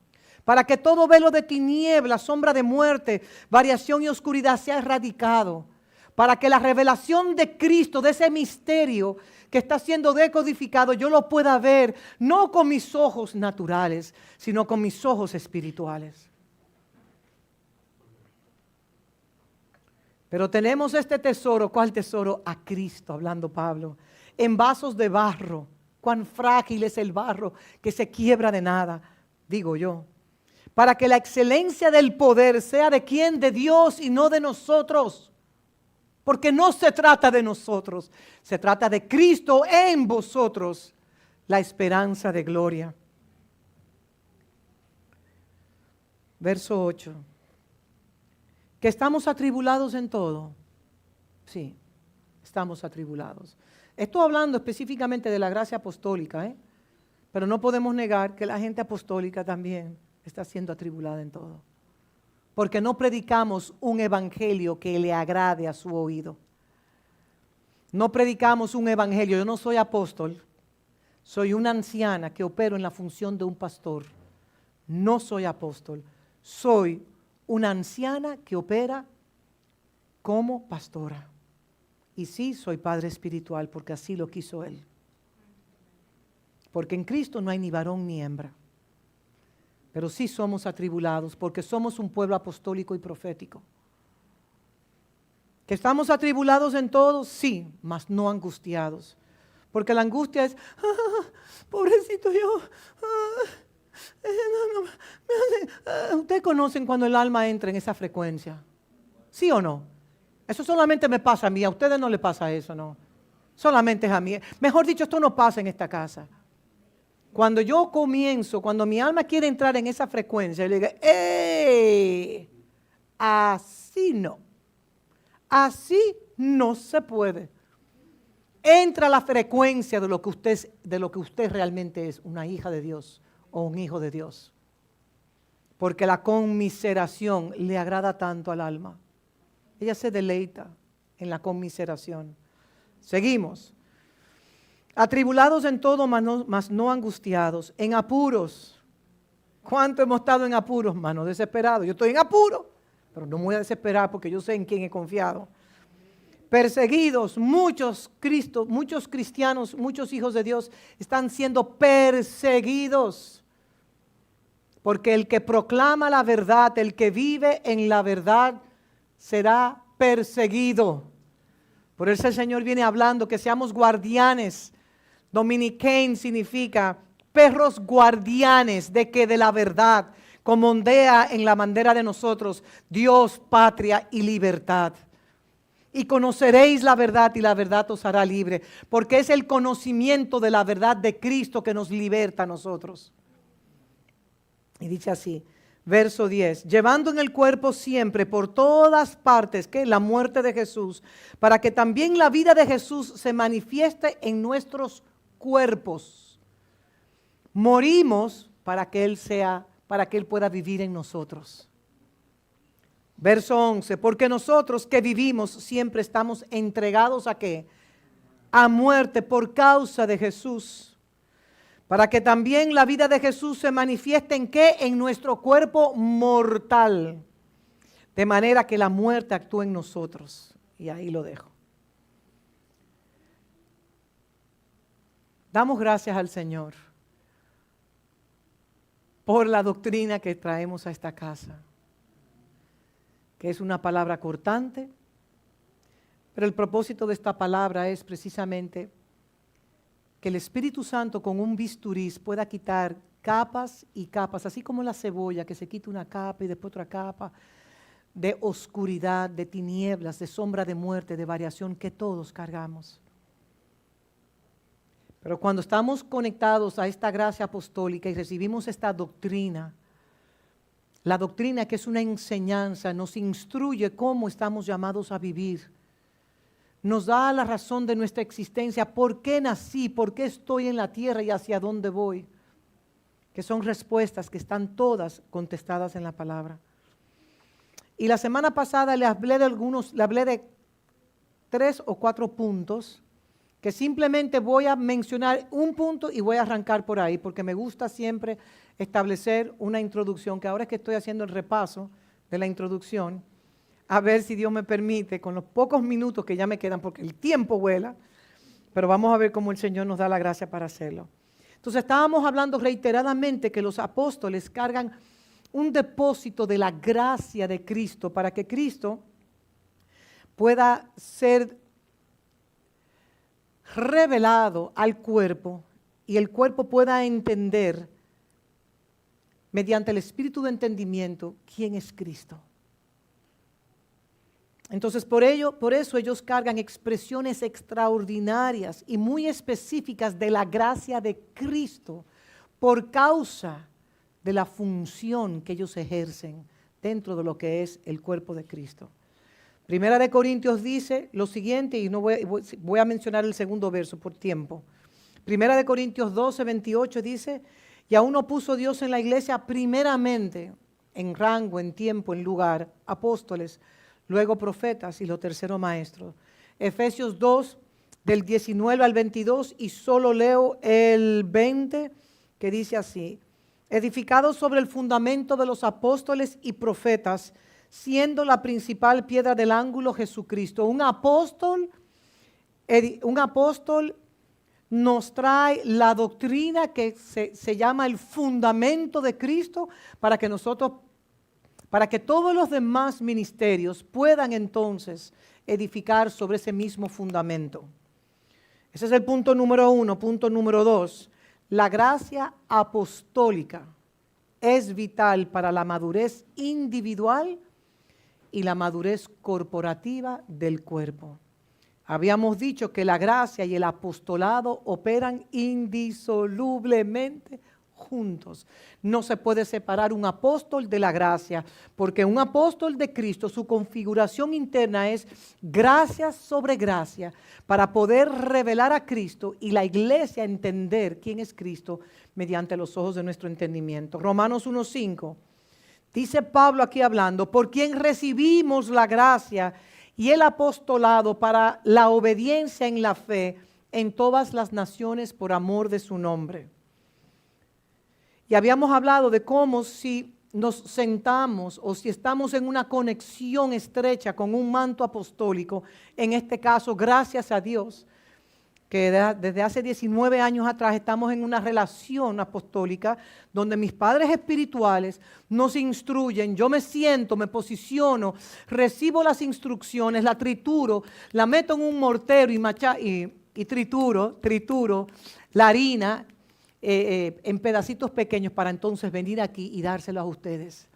para que todo velo de tinieblas, sombra de muerte, variación y oscuridad sea erradicado, para que la revelación de Cristo, de ese misterio que está siendo decodificado, yo lo pueda ver, no con mis ojos naturales, sino con mis ojos espirituales. Pero tenemos este tesoro, ¿cuál tesoro? A Cristo, hablando Pablo, en vasos de barro. Cuán frágil es el barro que se quiebra de nada, digo yo. Para que la excelencia del poder sea de quién, de Dios y no de nosotros. Porque no se trata de nosotros, se trata de Cristo en vosotros, la esperanza de gloria. Verso 8. ¿Que estamos atribulados en todo? Sí, estamos atribulados. Estoy hablando específicamente de la gracia apostólica, pero no podemos negar que la gente apostólica también está siendo atribulada en todo. Porque no predicamos un evangelio que le agrade a su oído. No predicamos un evangelio. Yo no soy apóstol, soy una anciana que opero en la función de un pastor. No soy apóstol, soy una anciana que opera como pastora. Y sí, soy padre espiritual porque así lo quiso Él. Porque en Cristo no hay ni varón ni hembra. Pero sí somos atribulados porque somos un pueblo apostólico y profético. ¿Que estamos atribulados en todo? Sí, mas no angustiados. Porque la angustia es, pobrecito yo. Ustedes conocen cuando el alma entra en esa frecuencia. ¿Sí o no? Eso solamente me pasa a mí, a ustedes no les pasa eso, ¿no? Solamente es a mí. Mejor dicho, esto no pasa en esta casa. Cuando yo comienzo, cuando mi alma quiere entrar en esa frecuencia, yo le digo, ¡ey! Así no. Así no se puede. Entra la frecuencia de lo que usted realmente es, una hija de Dios o un hijo de Dios. Porque la conmiseración le agrada tanto al alma. Ella se deleita en la conmiseración. Seguimos. Atribulados en todo, mas no angustiados, en apuros. ¿Cuánto hemos estado en apuros, hermano? Desesperados. Yo estoy en apuro, pero no me voy a desesperar porque yo sé en quién he confiado. Perseguidos, muchos cristianos, muchos hijos de Dios están siendo perseguidos. Porque el que proclama la verdad, el que vive en la verdad, será perseguido. Por eso el Señor viene hablando que seamos guardianes. Dominicain significa perros guardianes de que de la verdad, como ondea en la bandera de nosotros, Dios, patria y libertad. Y conoceréis la verdad y la verdad os hará libre, porque es el conocimiento de la verdad de Cristo que nos liberta a nosotros. Y dice así, verso 10, llevando en el cuerpo siempre por todas partes, que la muerte de Jesús, para que también la vida de Jesús se manifieste en nuestros cuerpos. Morimos para que Él pueda vivir en nosotros. Verso 11, porque nosotros que vivimos siempre estamos entregados ¿a qué? A muerte por causa de Jesús. Para que también la vida de Jesús se manifieste en ¿qué? En nuestro cuerpo mortal. De manera que la muerte actúe en nosotros. Y ahí lo dejo. Damos gracias al Señor por la doctrina que traemos a esta casa. Que es una palabra cortante. Pero el propósito de esta palabra es precisamente que el Espíritu Santo con un bisturí pueda quitar capas y capas, así como la cebolla que se quita una capa y después otra capa. de oscuridad, de tinieblas, de sombra de muerte, de variación que todos cargamos. Pero cuando estamos conectados a esta gracia apostólica y recibimos esta doctrina, la doctrina que es una enseñanza, nos instruye cómo estamos llamados a vivir. Nos da la razón de nuestra existencia, por qué nací, por qué estoy en la tierra y hacia dónde voy. Que son respuestas que están todas contestadas en la palabra. Y la semana pasada le hablé de 3 o 4 puntos, que simplemente voy a mencionar un punto y voy a arrancar por ahí, porque me gusta siempre establecer una introducción, que ahora es que estoy haciendo el repaso de la introducción, a ver si Dios me permite, con los pocos minutos que ya me quedan, porque el tiempo vuela, pero vamos a ver cómo el Señor nos da la gracia para hacerlo. Entonces estábamos hablando reiteradamente que los apóstoles cargan un depósito de la gracia de Cristo para que Cristo pueda ser revelado al cuerpo y el cuerpo pueda entender mediante el espíritu de entendimiento quién es Cristo. Entonces por eso ellos cargan expresiones extraordinarias y muy específicas de la gracia de Cristo por causa de la función que ellos ejercen dentro de lo que es el cuerpo de Cristo. Primera de Corintios dice lo siguiente, y no voy a mencionar el segundo verso por tiempo. Primera de Corintios 12, 28 dice, y aún no puso Dios en la iglesia primeramente, en rango, en tiempo, en lugar, apóstoles, luego profetas y lo tercero maestros. Efesios 2, del 19 al 22, y solo leo el 20, que dice así, edificados sobre el fundamento de los apóstoles y profetas, siendo la principal piedra del ángulo Jesucristo. Un apóstol nos trae la doctrina que se llama el fundamento de Cristo para que todos los demás ministerios puedan entonces edificar sobre ese mismo fundamento. Ese es el punto número 1. Punto número 2. La gracia apostólica es vital para la madurez individual y la madurez corporativa del cuerpo. Habíamos dicho que la gracia y el apostolado operan indisolublemente juntos. No se puede separar un apóstol de la gracia, porque un apóstol de Cristo, su configuración interna es gracia sobre gracia, para poder revelar a Cristo y la iglesia entender quién es Cristo mediante los ojos de nuestro entendimiento. Romanos 1:5, dice Pablo aquí hablando, por quien recibimos la gracia y el apostolado para la obediencia en la fe en todas las naciones por amor de su nombre. Y habíamos hablado de cómo si nos sentamos o si estamos en una conexión estrecha con un manto apostólico, en este caso, gracias a Dios, que desde hace 19 años atrás estamos en una relación apostólica donde mis padres espirituales nos instruyen, yo me siento, me posiciono, recibo las instrucciones, la trituro, la meto en un mortero y trituro la harina en pedacitos pequeños para entonces venir aquí y dárselos a ustedes.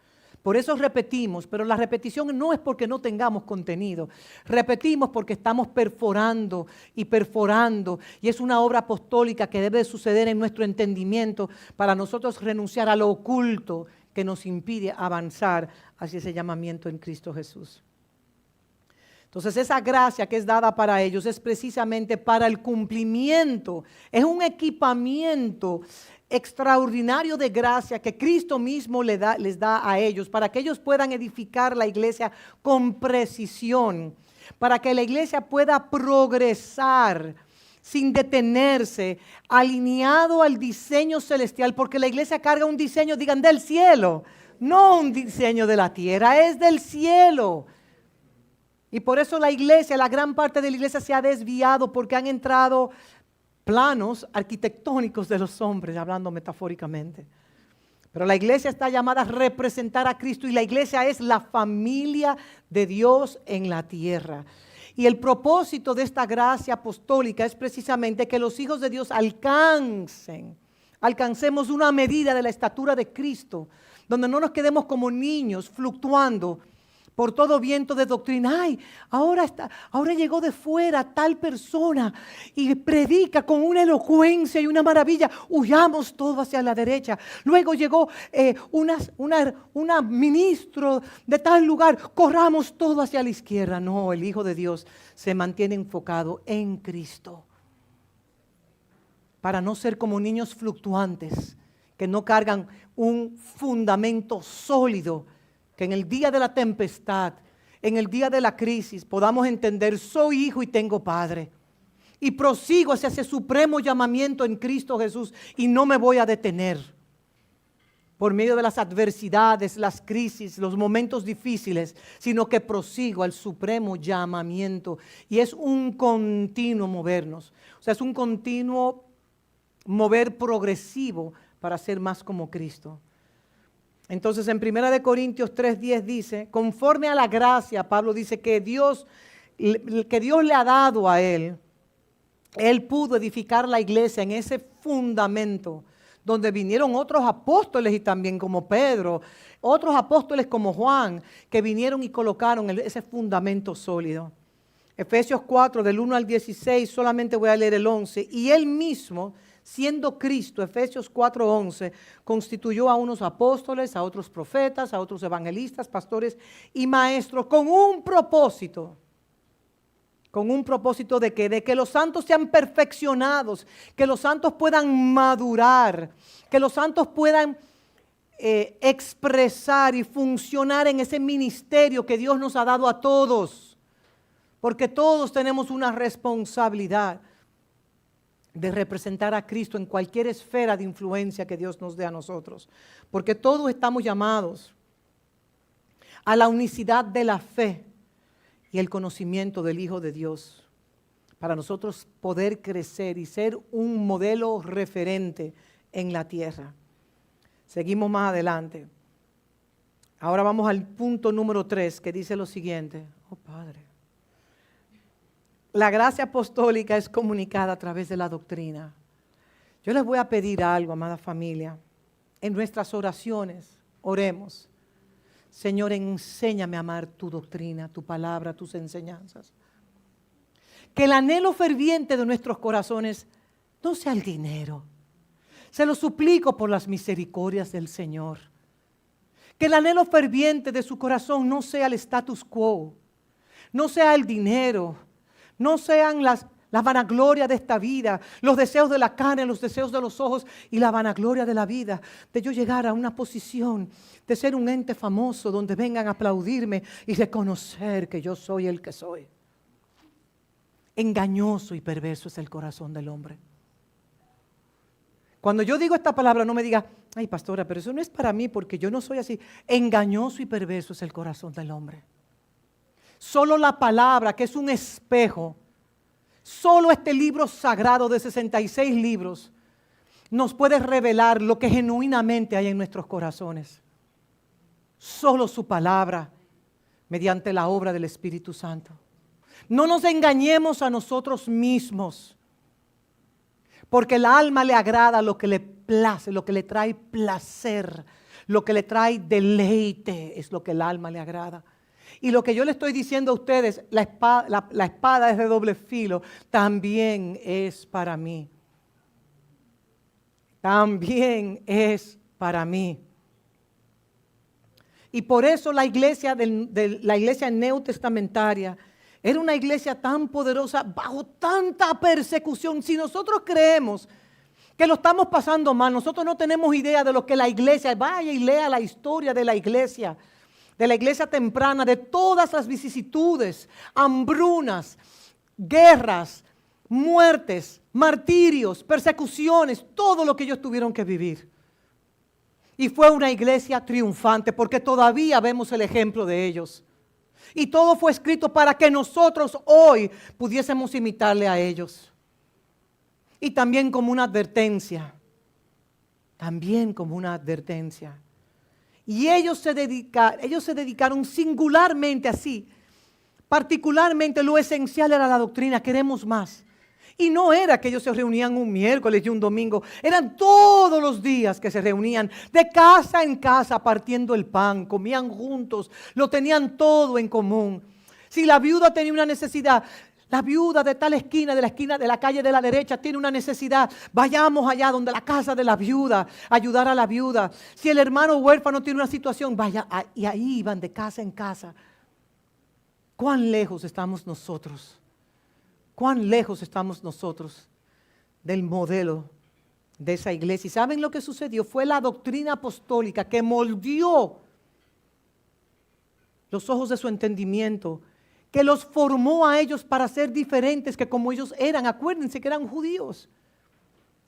Por eso repetimos, pero la repetición no es porque no tengamos contenido. Repetimos porque estamos perforando y es una obra apostólica que debe suceder en nuestro entendimiento para nosotros renunciar a lo oculto que nos impide avanzar hacia ese llamamiento en Cristo Jesús. Entonces esa gracia que es dada para ellos es precisamente para el cumplimiento, es un equipamiento extraordinario de gracia que Cristo mismo les da a ellos, para que ellos puedan edificar la iglesia con precisión, para que la iglesia pueda progresar sin detenerse, alineado al diseño celestial, porque la iglesia carga un diseño, digan, del cielo, no un diseño de la tierra, es del cielo. Y por eso la iglesia, la gran parte de la iglesia se ha desviado porque han entrado planos arquitectónicos de los hombres, hablando metafóricamente. Pero la iglesia está llamada a representar a Cristo y la iglesia es la familia de Dios en la tierra. Y el propósito de esta gracia apostólica es precisamente que los hijos de Dios alcancemos una medida de la estatura de Cristo, donde no nos quedemos como niños fluctuando por todo viento de doctrina. Ay, ahora llegó de fuera tal persona y predica con una elocuencia y una maravilla. Huyamos todo hacia la derecha. Luego llegó una ministro de tal lugar. Corramos todo hacia la izquierda. No, el Hijo de Dios se mantiene enfocado en Cristo. Para no ser como niños fluctuantes que no cargan un fundamento sólido, que en el día de la tempestad, en el día de la crisis, podamos entender, soy hijo y tengo padre. Y prosigo hacia ese supremo llamamiento en Cristo Jesús y no me voy a detener. Por medio de las adversidades, las crisis, los momentos difíciles, sino que prosigo al supremo llamamiento. Y es un continuo movernos. O sea, es un continuo mover progresivo para ser más como Cristo. Entonces en 1 Corintios 3:10 dice, conforme a la gracia, Pablo dice que Dios le ha dado a él pudo edificar la iglesia en ese fundamento donde vinieron otros apóstoles y también como Pedro, otros apóstoles como Juan, que vinieron y colocaron ese fundamento sólido. Efesios 4 del 1 al 16, solamente voy a leer el 11, y él mismo, siendo Cristo, Efesios 4:11, constituyó a unos apóstoles, a otros profetas, a otros evangelistas, pastores y maestros con un propósito de que los santos sean perfeccionados, que los santos puedan madurar, que los santos puedan expresar y funcionar en ese ministerio que Dios nos ha dado a todos, porque todos tenemos una responsabilidad de representar a Cristo en cualquier esfera de influencia que Dios nos dé a nosotros. Porque todos estamos llamados a la unicidad de la fe y el conocimiento del Hijo de Dios, para nosotros poder crecer y ser un modelo referente en la tierra. Seguimos más adelante. Ahora vamos al punto número 3, que dice lo siguiente. Oh, Padre. La gracia apostólica es comunicada a través de la doctrina. Yo les voy a pedir algo, amada familia. En nuestras oraciones, oremos. Señor, enséñame a amar tu doctrina, tu palabra, tus enseñanzas. Que el anhelo ferviente de nuestros corazones no sea el dinero. Se lo suplico por las misericordias del Señor. Que el anhelo ferviente de su corazón no sea el status quo, no sea el dinero, no sean la vanagloria de esta vida, los deseos de la carne, los deseos de los ojos y la vanagloria de la vida, de yo llegar a una posición de ser un ente famoso donde vengan a aplaudirme y reconocer que yo soy el que soy. Engañoso y perverso es el corazón del hombre. Cuando yo digo esta palabra, no me diga, ay pastora, pero eso no es para mí porque yo no soy así. Engañoso y perverso es el corazón del hombre. Solo la palabra, que es un espejo, solo este libro sagrado de 66 libros nos puede revelar lo que genuinamente hay en nuestros corazones. Solo su palabra, mediante la obra del Espíritu Santo. No nos engañemos a nosotros mismos, porque el alma le agrada lo que le place, lo que le trae placer, lo que le trae deleite, es lo que el alma le agrada. Y lo que yo le estoy diciendo a ustedes, la espada es de doble filo, también es para mí. También es para mí. Y por eso la iglesia la iglesia neotestamentaria era una iglesia tan poderosa bajo tanta persecución. Si nosotros creemos que lo estamos pasando mal, nosotros no tenemos idea de lo que la iglesia, vaya y lea la historia de la iglesia temprana, de todas las vicisitudes, hambrunas, guerras, muertes, martirios, persecuciones, todo lo que ellos tuvieron que vivir. Y fue una iglesia triunfante porque todavía vemos el ejemplo de ellos. Y todo fue escrito para que nosotros hoy pudiésemos imitarle a ellos. Y también como una advertencia. Y ellos se dedicaron singularmente así. Particularmente lo esencial era la doctrina. Queremos más. Y no era que ellos se reunían un miércoles y un domingo, eran todos los días que se reunían de casa en casa partiendo el pan, comían juntos, lo tenían todo en común. Si la viuda tenía una necesidad, la viuda de tal esquina de la calle de la derecha tiene una necesidad, vayamos allá donde la casa de la viuda, ayudar a la viuda. Si el hermano huérfano tiene una situación, vaya, y ahí iban de casa en casa. ¿Cuán lejos estamos nosotros? ¿Cuán lejos estamos nosotros del modelo de esa iglesia? ¿Y saben lo que sucedió? Fue la doctrina apostólica que moldeó los ojos de su entendimiento, que los formó a ellos para ser diferentes que como ellos eran. Acuérdense que eran judíos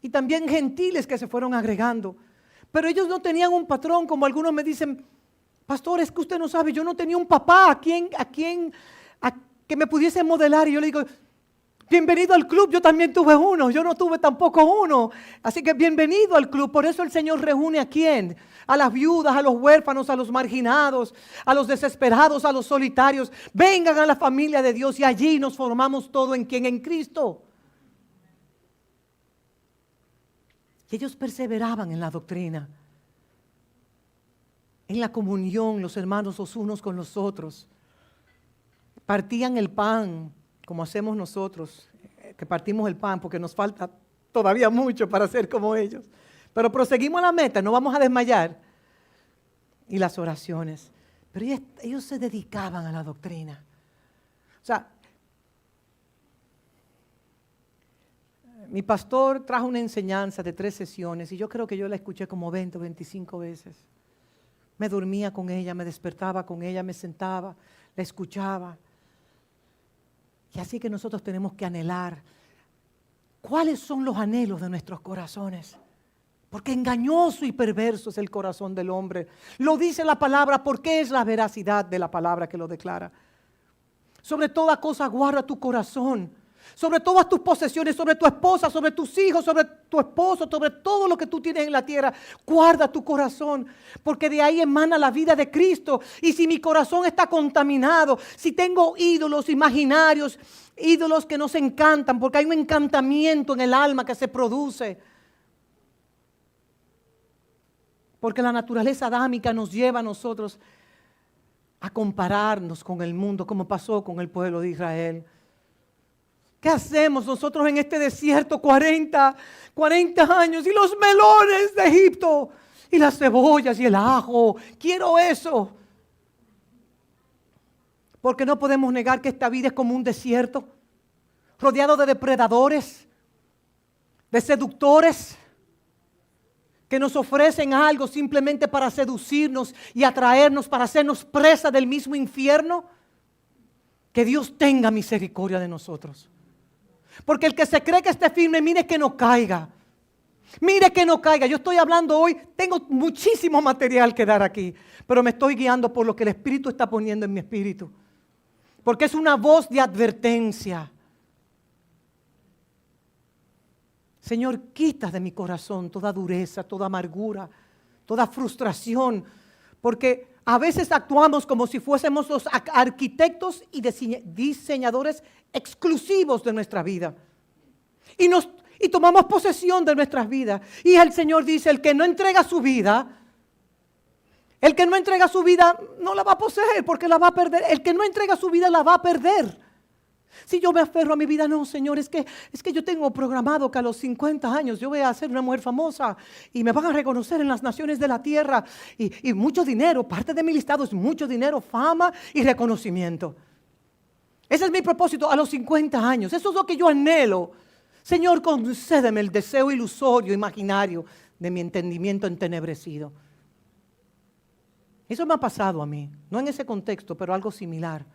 y también gentiles que se fueron agregando. Pero ellos no tenían un patrón, como algunos me dicen, pastor, es que usted no sabe, yo no tenía un papá a que me pudiese modelar. Y yo le digo, bienvenido al club, yo también tuve uno, yo no tuve tampoco uno. Así que bienvenido al club. Por eso el Señor reúne ¿a quién? A las viudas, a los huérfanos, a los marginados, a los desesperados, a los solitarios. Vengan a la familia de Dios y allí nos formamos todo en ¿quién? En Cristo. Y ellos perseveraban en la doctrina, en la comunión, los hermanos los unos con los otros. Partían el pan, como hacemos nosotros, que partimos el pan porque nos falta todavía mucho para ser como ellos. Pero proseguimos la meta, no vamos a desmayar. Y las oraciones. Pero ellos se dedicaban a la doctrina. O sea, mi pastor trajo una enseñanza de 3 sesiones y yo creo que yo la escuché como 20 o 25 veces. Me dormía con ella, me despertaba con ella, me sentaba, la escuchaba. Y así que nosotros tenemos que anhelar. ¿Cuáles son los anhelos de nuestros corazones? Porque engañoso y perverso es el corazón del hombre. Lo dice la palabra porque es la veracidad de la palabra que lo declara. Sobre toda cosa guarda tu corazón. Sobre todas tus posesiones, sobre tu esposa, sobre tus hijos, sobre tu esposo, sobre todo lo que tú tienes en la tierra. Guarda tu corazón, porque de ahí emana la vida de Cristo. Y si mi corazón está contaminado, si tengo ídolos imaginarios, ídolos que nos encantan, porque hay un encantamiento en el alma que se produce. Porque la naturaleza adámica nos lleva a nosotros a compararnos con el mundo, como pasó con el pueblo de Israel. ¿Qué hacemos nosotros en este desierto 40 años y los melones de Egipto y las cebollas y el ajo? Quiero eso. Porque no podemos negar que esta vida es como un desierto, rodeado de depredadores, de seductores, que nos ofrecen algo simplemente para seducirnos y atraernos, para hacernos presa del mismo infierno. Que Dios tenga misericordia de nosotros. Porque el que se cree que esté firme, mire que no caiga. Mire que no caiga. Yo estoy hablando hoy, tengo muchísimo material que dar aquí, pero me estoy guiando por lo que el Espíritu está poniendo en mi espíritu. Porque es una voz de advertencia. Señor, quita de mi corazón toda dureza, toda amargura, toda frustración, porque a veces actuamos como si fuésemos los arquitectos y diseñadores exclusivos de nuestra vida. Y tomamos posesión de nuestras vidas. Y el Señor dice, el que no entrega su vida no la va a poseer porque la va a perder. El que no entrega su vida la va a perder. Si yo me aferro a mi vida, no, Señor, es que yo tengo programado que a los 50 años yo voy a ser una mujer famosa y me van a reconocer en las naciones de la tierra y mucho dinero, parte de mi listado es mucho dinero, fama y reconocimiento. Ese es mi propósito a los 50 años, eso es lo que yo anhelo. Señor, concédeme el deseo ilusorio, imaginario de mi entendimiento entenebrecido. Eso me ha pasado a mí, no en ese contexto, pero algo similar,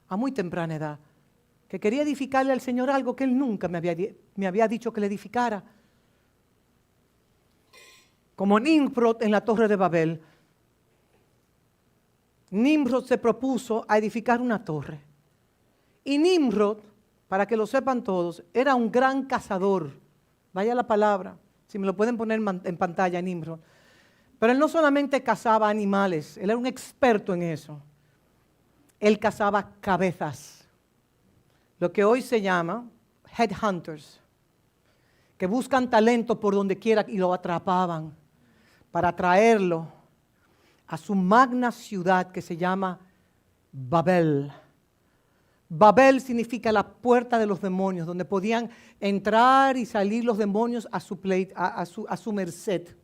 a muy temprana edad. Que quería edificarle al Señor algo que Él nunca me había dicho que le edificara. Como Nimrod en la Torre de Babel. Nimrod se propuso a edificar una torre. Y Nimrod, para que lo sepan todos, era un gran cazador. Vaya la palabra, si me lo pueden poner en pantalla, Nimrod. Pero él no solamente cazaba animales, él era un experto en eso. Él cazaba cabezas. Lo que hoy se llama headhunters que buscan talento por donde quiera y lo atrapaban para traerlo a su magna ciudad que se llama Babel. Babel significa la puerta de los demonios, donde podían entrar y salir los demonios a su merced.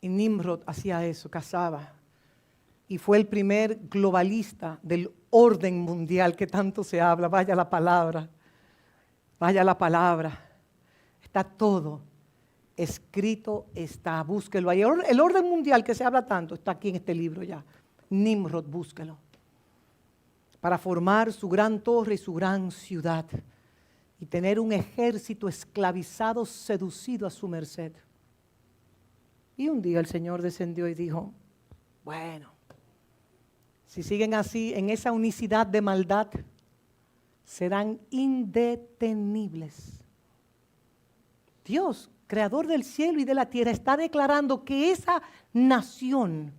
Y Nimrod hacía eso, cazaba. Y fue el primer globalista del orden mundial que tanto se habla. Vaya la palabra, vaya la palabra. Está todo escrito, está, búsquelo ahí. El orden mundial que se habla tanto está aquí en este libro ya. Nimrod, búsquelo. Para formar su gran torre y su gran ciudad. Y tener un ejército esclavizado, seducido a su merced. Y un día el Señor descendió y dijo, bueno, si siguen así en esa unicidad de maldad, serán indetenibles. Dios, creador del cielo y de la tierra, está declarando que esa nación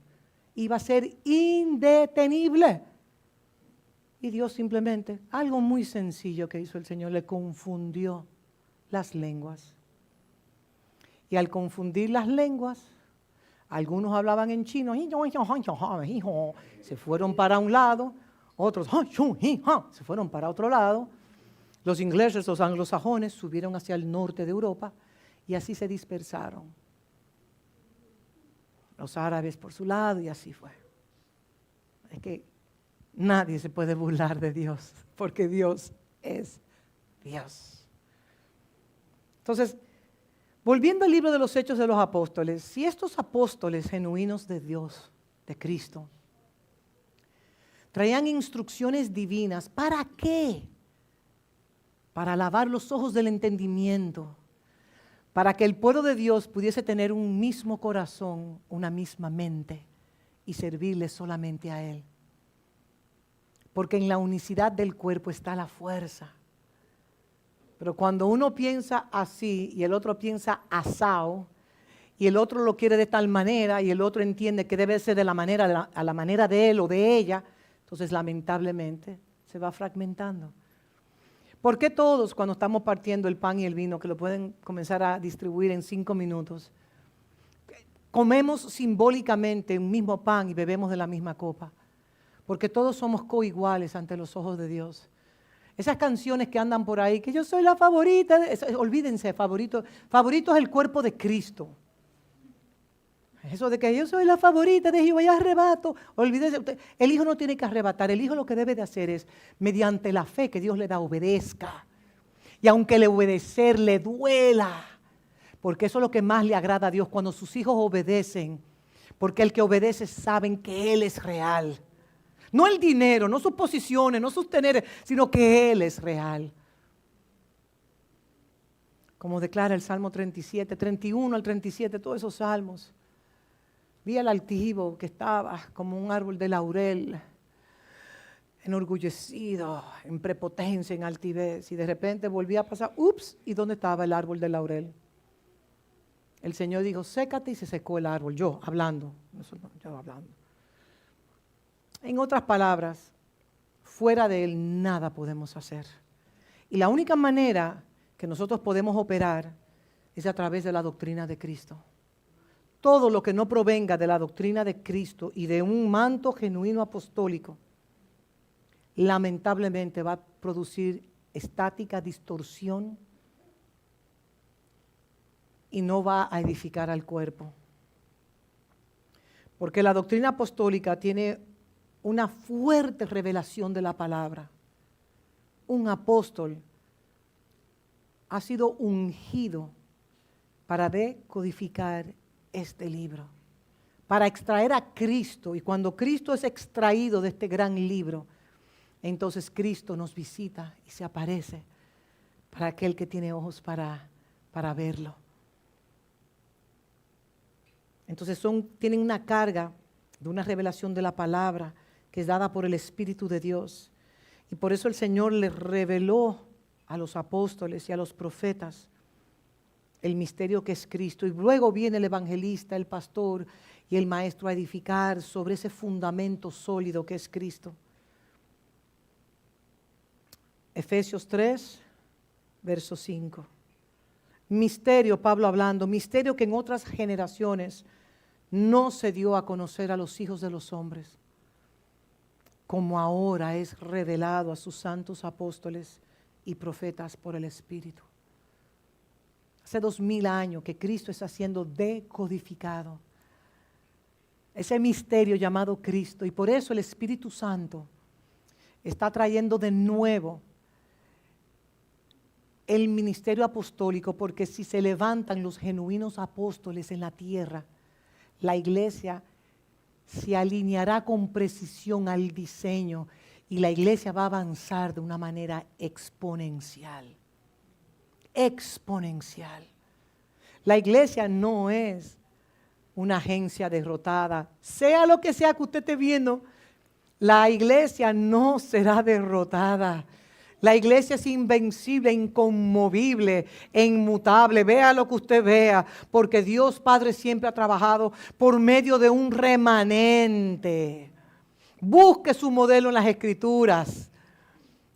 iba a ser indetenible. Y Dios simplemente, algo muy sencillo que hizo el Señor, le confundió las lenguas. Y al confundir las lenguas, algunos hablaban en chino, se fueron para un lado, otros se fueron para otro lado. Los ingleses, los anglosajones, subieron hacia el norte de Europa y así se dispersaron. Los árabes por su lado y así fue. Es que nadie se puede burlar de Dios, porque Dios es Dios. Entonces, volviendo al libro de los Hechos de los Apóstoles, si estos apóstoles genuinos de Dios, de Cristo, traían instrucciones divinas, ¿para qué? Para lavar los ojos del entendimiento, para que el pueblo de Dios pudiese tener un mismo corazón, una misma mente y servirle solamente a Él. Porque en la unicidad del cuerpo está la fuerza. Pero cuando uno piensa así y el otro piensa asao, y el otro lo quiere de tal manera y el otro entiende que debe ser de la manera, a la manera de él o de ella, entonces lamentablemente se va fragmentando. ¿Por qué todos cuando estamos partiendo el pan y el vino, que lo pueden comenzar a distribuir en 5 minutos, comemos simbólicamente un mismo pan y bebemos de la misma copa? Porque todos somos coiguales ante los ojos de Dios. Esas canciones que andan por ahí, que yo soy la favorita, olvídense, favorito es el cuerpo de Cristo. Eso de que yo soy la favorita de Jehová y arrebato, olvídense, el hijo no tiene que arrebatar, el hijo lo que debe de hacer es, mediante la fe que Dios le da, obedezca. Y aunque le obedecer le duela, porque eso es lo que más le agrada a Dios, cuando sus hijos obedecen, porque el que obedece saben que Él es real. No el dinero, no sus posiciones, no sus teneres, sino que Él es real. Como declara el Salmo 37, 31 al 37, todos esos salmos. Vi al altivo que estaba como un árbol de laurel, enorgullecido, en prepotencia, en altivez. Y de repente volvía a pasar, ups, ¿y dónde estaba el árbol de laurel? El Señor dijo, sécate, y se secó el árbol. Yo hablando. En otras palabras, fuera de Él nada podemos hacer. Y la única manera que nosotros podemos operar es a través de la doctrina de Cristo. Todo lo que no provenga de la doctrina de Cristo y de un manto genuino apostólico, lamentablemente va a producir estática, distorsión y no va a edificar al cuerpo. Porque la doctrina apostólica tiene una fuerte revelación de la palabra. Un apóstol ha sido ungido para decodificar este libro, para extraer a Cristo. Y cuando Cristo es extraído de este gran libro, entonces Cristo nos visita y se aparece para aquel que tiene ojos para verlo. Entonces tienen una carga de una revelación de la palabra que es dada por el Espíritu de Dios. Y por eso el Señor les reveló a los apóstoles y a los profetas el misterio que es Cristo. Y luego viene el evangelista, el pastor y el maestro a edificar sobre ese fundamento sólido que es Cristo. Efesios 3, verso 5. Misterio, Pablo hablando, misterio que en otras generaciones no se dio a conocer a los hijos de los hombres, como ahora es revelado a sus santos apóstoles y profetas por el Espíritu. Hace 2000 años que Cristo está siendo decodificado. Ese misterio llamado Cristo. Y por eso el Espíritu Santo está trayendo de nuevo el ministerio apostólico, porque si se levantan los genuinos apóstoles en la tierra, la iglesia se alineará con precisión al diseño y la iglesia va a avanzar de una manera exponencial. Exponencial. La iglesia no es una agencia derrotada. Sea lo que sea que usted esté viendo, la iglesia no será derrotada. La iglesia es invencible, inconmovible e inmutable. Vea lo que usted vea, porque Dios Padre siempre ha trabajado por medio de un remanente. Busque su modelo en las Escrituras,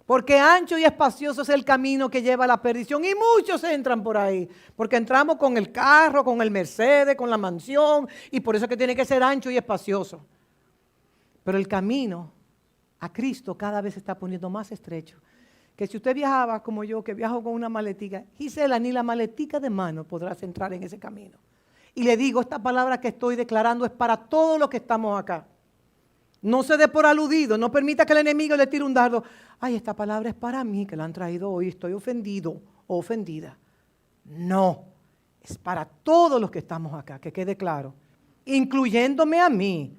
porque ancho y espacioso es el camino que lleva a la perdición y muchos entran por ahí, porque entramos con el carro, con el Mercedes, con la mansión, y por eso es que tiene que ser ancho y espacioso. Pero el camino a Cristo cada vez se está poniendo más estrecho. Que si usted viajaba como yo, que viajo con una maletica, Gisela, ni la maletica de mano podrás entrar en ese camino. Y le digo, esta palabra que estoy declarando es para todos los que estamos acá. No se dé por aludido, no permita que el enemigo le tire un dardo. Ay, esta palabra es para mí, que la han traído hoy, estoy ofendido o ofendida. No, es para todos los que estamos acá, que quede claro, incluyéndome a mí.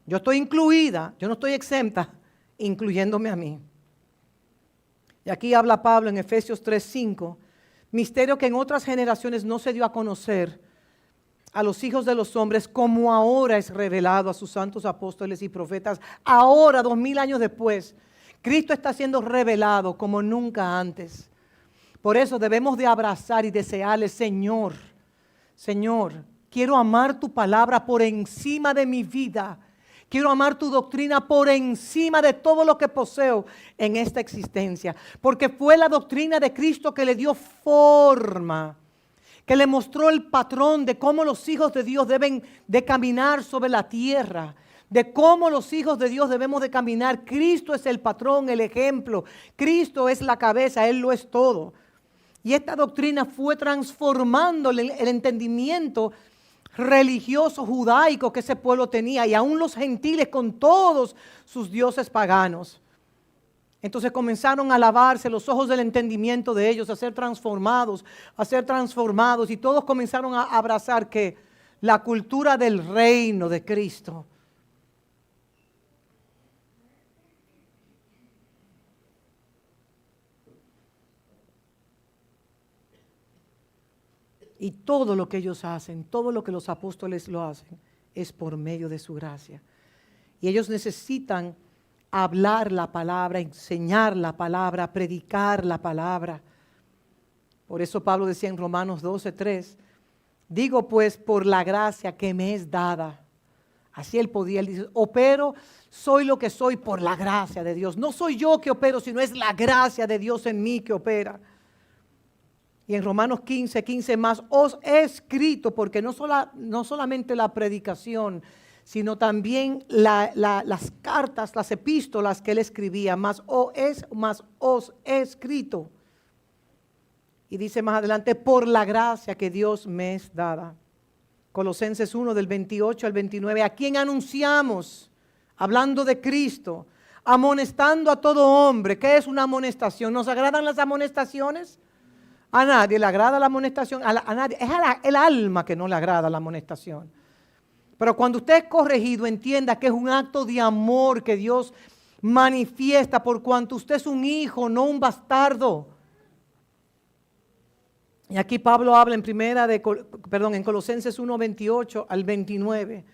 Yo estoy incluida, yo no estoy exenta, incluyéndome a mí. Y aquí habla Pablo en Efesios 3:5, misterio que en otras generaciones no se dio a conocer a los hijos de los hombres, como ahora es revelado a sus santos apóstoles y profetas. Ahora, 2000 años después, Cristo está siendo revelado como nunca antes. Por eso debemos de abrazar y desearle, Señor, Señor, quiero amar tu palabra por encima de mi vida. Quiero amar tu doctrina por encima de todo lo que poseo en esta existencia. Porque fue la doctrina de Cristo que le dio forma, que le mostró el patrón de cómo los hijos de Dios deben de caminar sobre la tierra, de cómo los hijos de Dios debemos de caminar. Cristo es el patrón, el ejemplo. Cristo es la cabeza, Él lo es todo. Y esta doctrina fue transformando el entendimiento religioso judaico que ese pueblo tenía, y aún los gentiles con todos sus dioses paganos. Entonces comenzaron a lavarse los ojos del entendimiento de ellos, a ser transformados, y todos comenzaron a abrazar que la cultura del reino de Cristo. Y todo lo que ellos hacen, todo lo que los apóstoles lo hacen, es por medio de su gracia. Y ellos necesitan hablar la palabra, enseñar la palabra, predicar la palabra. Por eso Pablo decía en Romanos 12:3, digo pues por la gracia que me es dada. Así él dice, opero, soy lo que soy por la gracia de Dios. No soy yo que opero, sino es la gracia de Dios en mí que opera. Y en Romanos 15:15 más os he escrito, porque no solamente la predicación, sino también las cartas, las epístolas que él escribía, más os he escrito. Y dice más adelante, por la gracia que Dios me es dada. Colosenses 1 del 28 al 29, a quien anunciamos, hablando de Cristo, amonestando a todo hombre. ¿Qué es una amonestación? ¿Nos agradan las amonestaciones? A nadie le agrada la amonestación, a nadie, es el alma que no le agrada la amonestación. Pero cuando usted es corregido, entienda que es un acto de amor que Dios manifiesta por cuanto usted es un hijo, no un bastardo. Y aquí Pablo habla en Colosenses 1, 28 al 29,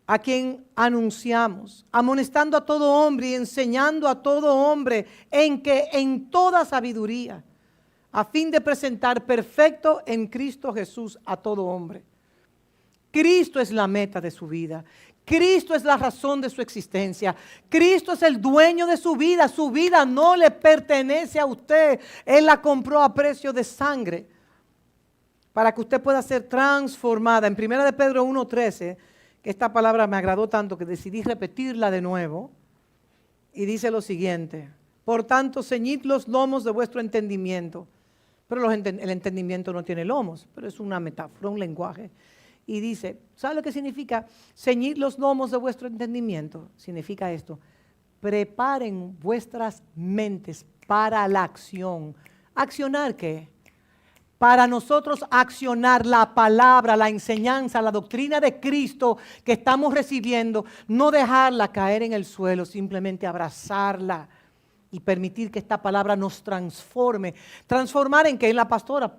a quien anunciamos, amonestando a todo hombre y enseñando a todo hombre en toda sabiduría, a fin de presentar perfecto en Cristo Jesús a todo hombre. Cristo es la meta de su vida. Cristo es la razón de su existencia. Cristo es el dueño de su vida. Su vida no le pertenece a usted. Él la compró a precio de sangre para que usted pueda ser transformada. En 1 de Pedro 1:13, que esta palabra me agradó tanto que decidí repetirla de nuevo, y dice lo siguiente: por tanto, ceñid los lomos de vuestro entendimiento. Pero el entendimiento no tiene lomos, pero es una metáfora, un lenguaje. Y dice, ¿sabe lo que significa ceñid los lomos de vuestro entendimiento? Significa esto: preparen vuestras mentes para la acción. ¿Accionar qué? Para nosotros accionar la palabra, la enseñanza, la doctrina de Cristo que estamos recibiendo, no dejarla caer en el suelo, simplemente abrazarla y permitir que esta palabra nos transforme. ¿Transformar en qué? ¿En la pastora?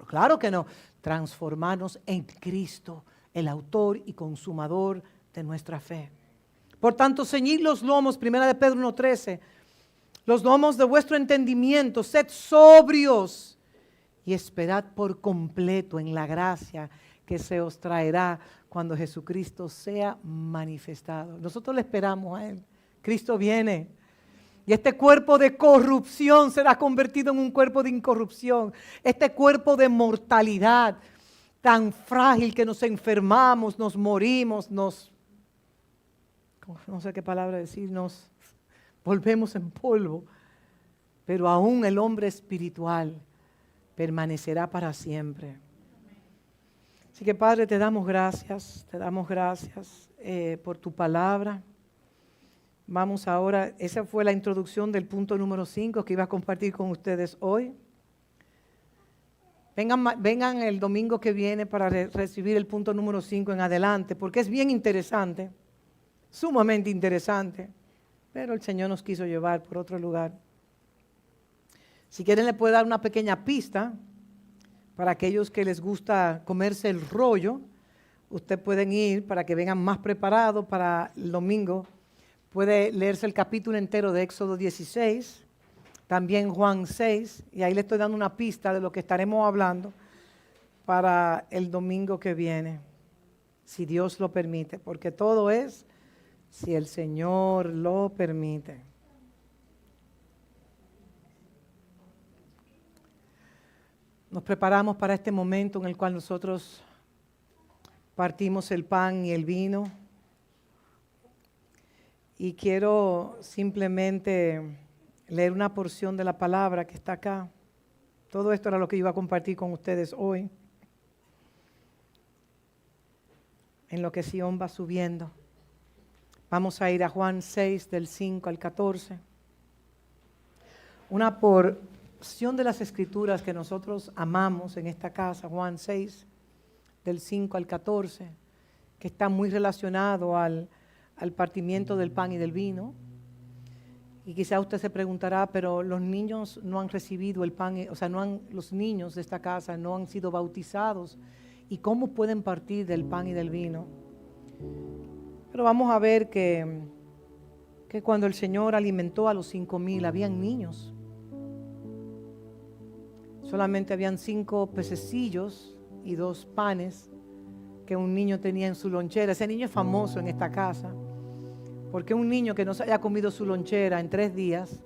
Claro que no. Transformarnos en Cristo, el autor y consumador de nuestra fe. Por tanto, ceñid los lomos, 1 de Pedro 1:13, los lomos de vuestro entendimiento, sed sobrios y esperad por completo en la gracia que se os traerá cuando Jesucristo sea manifestado. Nosotros le esperamos a Él. Cristo viene. Y este cuerpo de corrupción será convertido en un cuerpo de incorrupción. Este cuerpo de mortalidad tan frágil que nos enfermamos, nos morimos, no sé qué palabra decir, nos volvemos en polvo. Pero aún el hombre espiritual permanecerá para siempre. Así que, Padre, te damos gracias por tu palabra. Vamos ahora, esa fue la introducción del punto número 5 que iba a compartir con ustedes hoy. Vengan el domingo que viene para recibir el punto número 5 en adelante, porque es bien interesante, sumamente interesante, pero el Señor nos quiso llevar por otro lugar. Si quieren, le puedo dar una pequeña pista para aquellos que les gusta comerse el rollo. Ustedes pueden ir para que vengan más preparados para el domingo. Puede leerse el capítulo entero de Éxodo 16, también Juan 6, y ahí le estoy dando una pista de lo que estaremos hablando para el domingo que viene, si Dios lo permite, porque todo es si el Señor lo permite. Nos preparamos para este momento en el cual nosotros partimos el pan y el vino. Y quiero simplemente leer una porción de la palabra que está acá. Todo esto era lo que iba a compartir con ustedes hoy. En lo que Sion va subiendo. Vamos a ir a Juan 6, del 5 al 14. Una porción de las escrituras que nosotros amamos en esta casa, Juan 6, del 5 al 14, que está muy relacionado al partimiento del pan y del vino. Y quizá usted se preguntará, pero los niños no han recibido el pan, los niños de esta casa no han sido bautizados, ¿y cómo pueden partir del pan y del vino? Pero vamos a ver que cuando el Señor alimentó a los 5,000, habían niños. Solamente habían 5 pececillos y 2 panes que un niño tenía en su lonchera. Ese niño es famoso en esta casa, porque un niño que no se haya comido su lonchera en 3 días,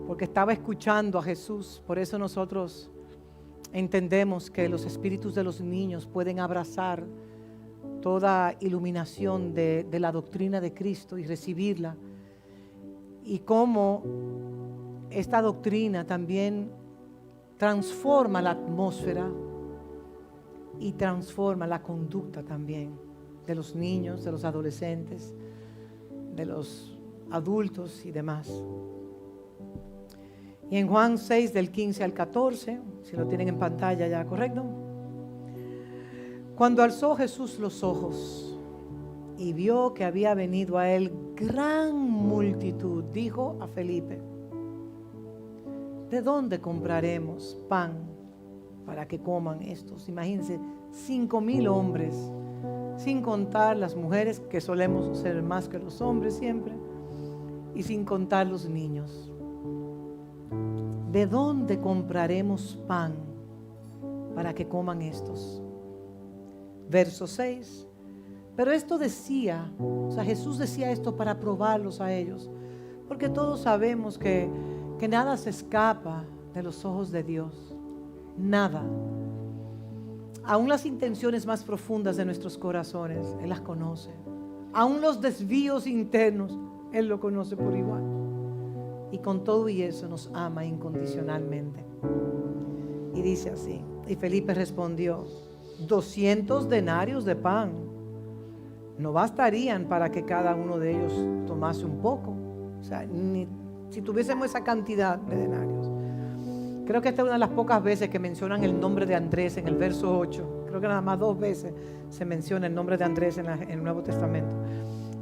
porque estaba escuchando a Jesús. Por eso nosotros entendemos que los espíritus de los niños pueden abrazar toda iluminación de la doctrina de Cristo y recibirla. Y cómo esta doctrina también transforma la atmósfera y transforma la conducta también de los niños, de los adolescentes, de los adultos y demás. Y en Juan 6, del 15 al 14, si lo tienen en pantalla ya, ¿correcto? Cuando alzó Jesús los ojos y vio que había venido a él gran multitud, dijo a Felipe: ¿de dónde compraremos pan para que coman estos? Imagínense, 5,000 hombres, sin contar las mujeres, que solemos ser más que los hombres siempre, y sin contar los niños. ¿De dónde compraremos pan para que coman estos? Verso 6. Pero esto decía, o sea, Jesús decía esto para probarlos a ellos, porque todos sabemos que nada se escapa de los ojos de Dios, nada. Aún las intenciones más profundas de nuestros corazones, Él las conoce. Aún los desvíos internos, Él lo conoce por igual. Y con todo y eso nos ama incondicionalmente. Y dice así, y Felipe respondió, 200 denarios de pan no bastarían para que cada uno de ellos tomase un poco. O sea, ni si tuviésemos esa cantidad de denarios. Creo que esta es una de las pocas veces que mencionan el nombre de Andrés en el verso 8. Creo que nada más 2 veces se menciona el nombre de Andrés en el Nuevo Testamento.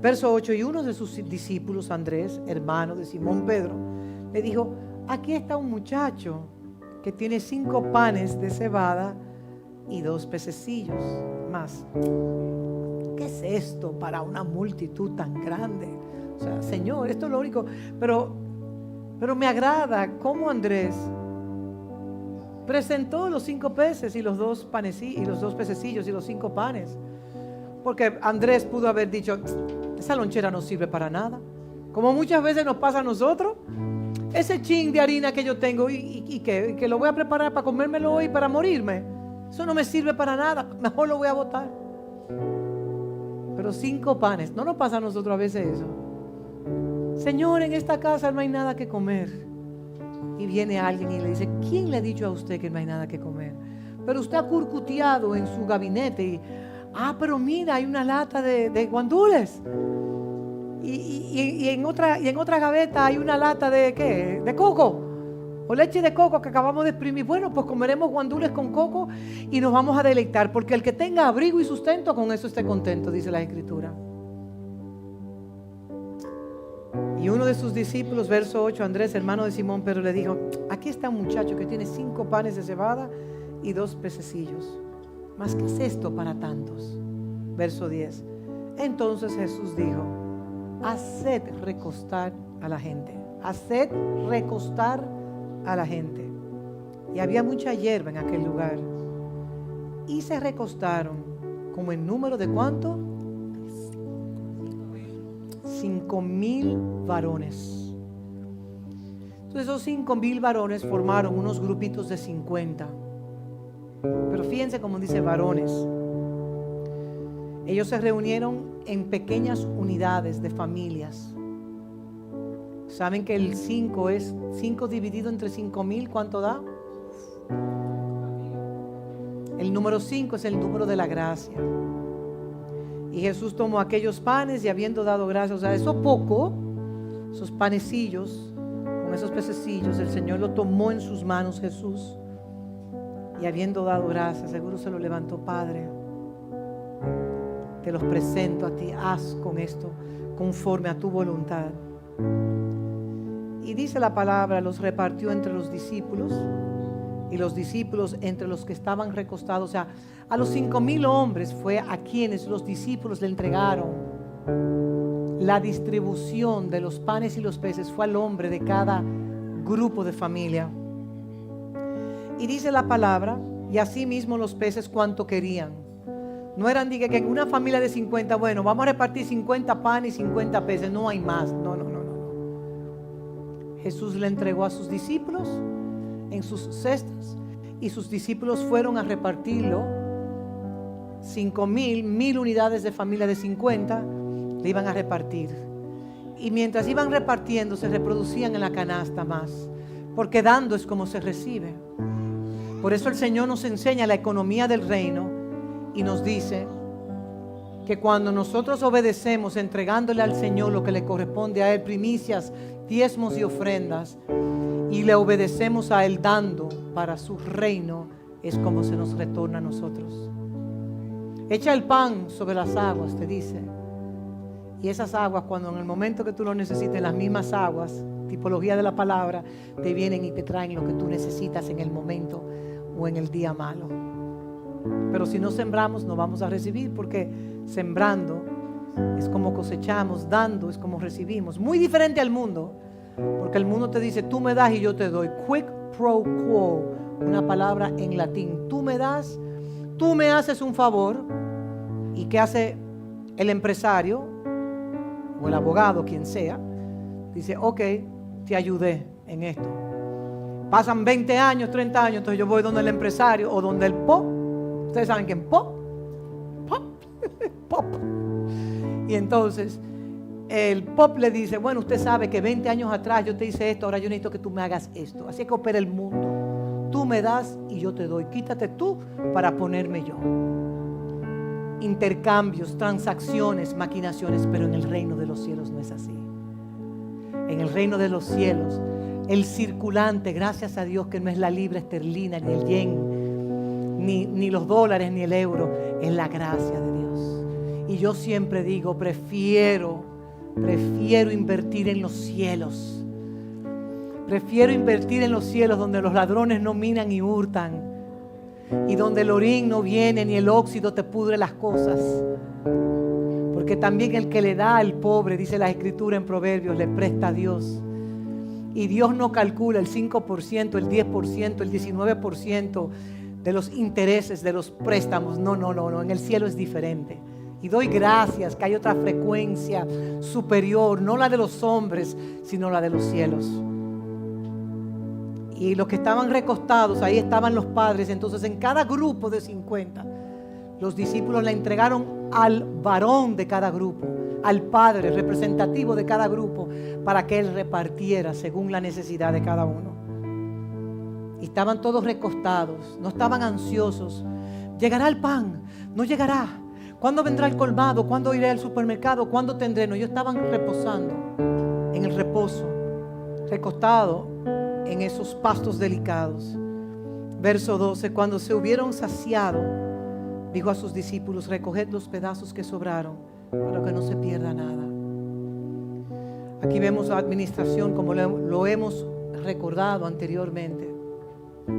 Verso 8, y uno de sus discípulos, Andrés, hermano de Simón Pedro, le dijo, aquí está un muchacho que tiene 5 panes de cebada y 2 pececillos más. ¿Qué es esto para una multitud tan grande? O sea, Señor, esto es lo único. Pero me agrada cómo Andrés presentó los 5 peces y los 2 pececillos y los 5 panes. Porque Andrés pudo haber dicho, esa lonchera no sirve para nada. Como muchas veces nos pasa a nosotros. Ese chin de harina que yo tengo y que lo voy a preparar para comérmelo hoy para morirme. Eso no me sirve para nada. Mejor lo voy a botar. Pero 5 panes. ¿No nos pasa a nosotros a veces eso? Señor, en esta casa no hay nada que comer. Y viene alguien y le dice, ¿quién le ha dicho a usted que no hay nada que comer? Pero usted ha curcuteado en su gabinete y, pero mira, hay una lata de guandules. Y en otra gaveta hay una lata de ¿qué? De coco. O leche de coco que acabamos de exprimir. Bueno, pues comeremos guandules con coco y nos vamos a deleitar. Porque el que tenga abrigo y sustento, con eso esté contento, dice la Escritura. Y uno de sus discípulos, verso 8, Andrés, hermano de Simón Pedro, le dijo, aquí está un muchacho que tiene 5 panes de cebada y 2 pececillos. ¿Mas qué es esto para tantos? Verso 10. Entonces Jesús dijo, haced recostar a la gente. Haced recostar a la gente. Y había mucha hierba en aquel lugar. Y se recostaron, como en número de ¿cuánto? 5,000 varones. Entonces esos 5,000 varones formaron unos grupitos de 50. Pero fíjense cómo dice varones. Ellos se reunieron en pequeñas unidades de familias. ¿Saben que el 5 es 5 dividido entre 5,000? ¿Cuánto da? El número 5 es el número de la gracia. Y Jesús tomó aquellos panes y habiendo dado gracias, o sea, eso poco, esos panecillos, con esos pececillos, el Señor lo tomó en sus manos Jesús. Y habiendo dado gracias, seguro se lo levantó, Padre, te los presento a ti, haz con esto conforme a tu voluntad. Y dice la palabra, los repartió entre los discípulos y los discípulos entre los que estaban recostados. O sea, a los 5,000 hombres fue a quienes los discípulos le entregaron la distribución de los panes y los peces. Fue al hombre de cada grupo de familia. Y dice la palabra, y así mismo los peces cuanto querían. No eran, diga, que en una familia de 50, bueno, vamos a repartir 50 panes y 50 peces. No hay más. No. Jesús le entregó a sus discípulos en sus cestas y sus discípulos fueron a repartirlo. 5,000, 1,000 unidades de familia de 50 le iban a repartir. Y mientras iban repartiendo se reproducían en la canasta más, porque dando es como se recibe. Por eso el Señor nos enseña la economía del reino y nos dice que cuando nosotros obedecemos entregándole al Señor lo que le corresponde a Él, primicias, diezmos y ofrendas, y le obedecemos a Él dando para su reino, es como se nos retorna a nosotros. Echa el pan sobre las aguas, te dice, y esas aguas, cuando en el momento que tú lo necesites, las mismas aguas, tipología de la palabra, te vienen y te traen lo que tú necesitas en el momento o en el día malo. Pero si no sembramos, no vamos a recibir, porque sembrando es como cosechamos, dando es como recibimos. Muy diferente al mundo, porque el mundo te dice, tú me das y yo te doy. Quid pro quo, una palabra en latín. Tú me das, tú me haces un favor. ¿Y qué hace el empresario o el abogado, quien sea, dice, ok, te ayudé en esto. Pasan 20 años, 30 años, entonces yo voy donde el empresario o donde el POP. Ustedes saben quién, POP. POP. Y entonces el POP le dice, bueno, usted sabe que 20 años atrás yo te hice esto, ahora yo necesito que tú me hagas esto. Así es que opera el mundo. Tú me das y yo te doy. Quítate tú para ponerme yo. Intercambios, transacciones, maquinaciones, pero en el reino de los cielos no es así. En el reino de los cielos, el circulante, gracias a Dios que no es la libra esterlina, ni el yen, ni los dólares, ni el euro, es la gracia de Dios. Y yo siempre digo, prefiero invertir en los cielos. Prefiero invertir en los cielos donde los ladrones no minan y hurtan, y donde el orín no viene ni el óxido te pudre las cosas. Porque también el que le da al pobre, dice la Escritura en Proverbios, le presta a Dios. Y Dios no calcula el 5%, el 10%, el 19% de los intereses de los préstamos. No. En el cielo es diferente. Y doy gracias que hay otra frecuencia superior, no la de los hombres, sino la de los cielos. Y los que estaban recostados, ahí estaban los padres. Entonces en cada grupo de 50, los discípulos le entregaron al varón de cada grupo, al padre representativo de cada grupo, para que él repartiera según la necesidad de cada uno. Y estaban todos recostados, no estaban ansiosos. ¿Llegará el pan? ¿No llegará? ¿Cuándo vendrá el colmado? ¿Cuándo iré al supermercado? ¿Cuándo tendré? No, ellos estaban reposando en el reposo, recostados en esos pastos delicados. Verso 12, cuando se hubieron saciado, dijo a sus discípulos, recoged los pedazos que sobraron, para que no se pierda nada. Aquí vemos la administración como lo hemos recordado anteriormente.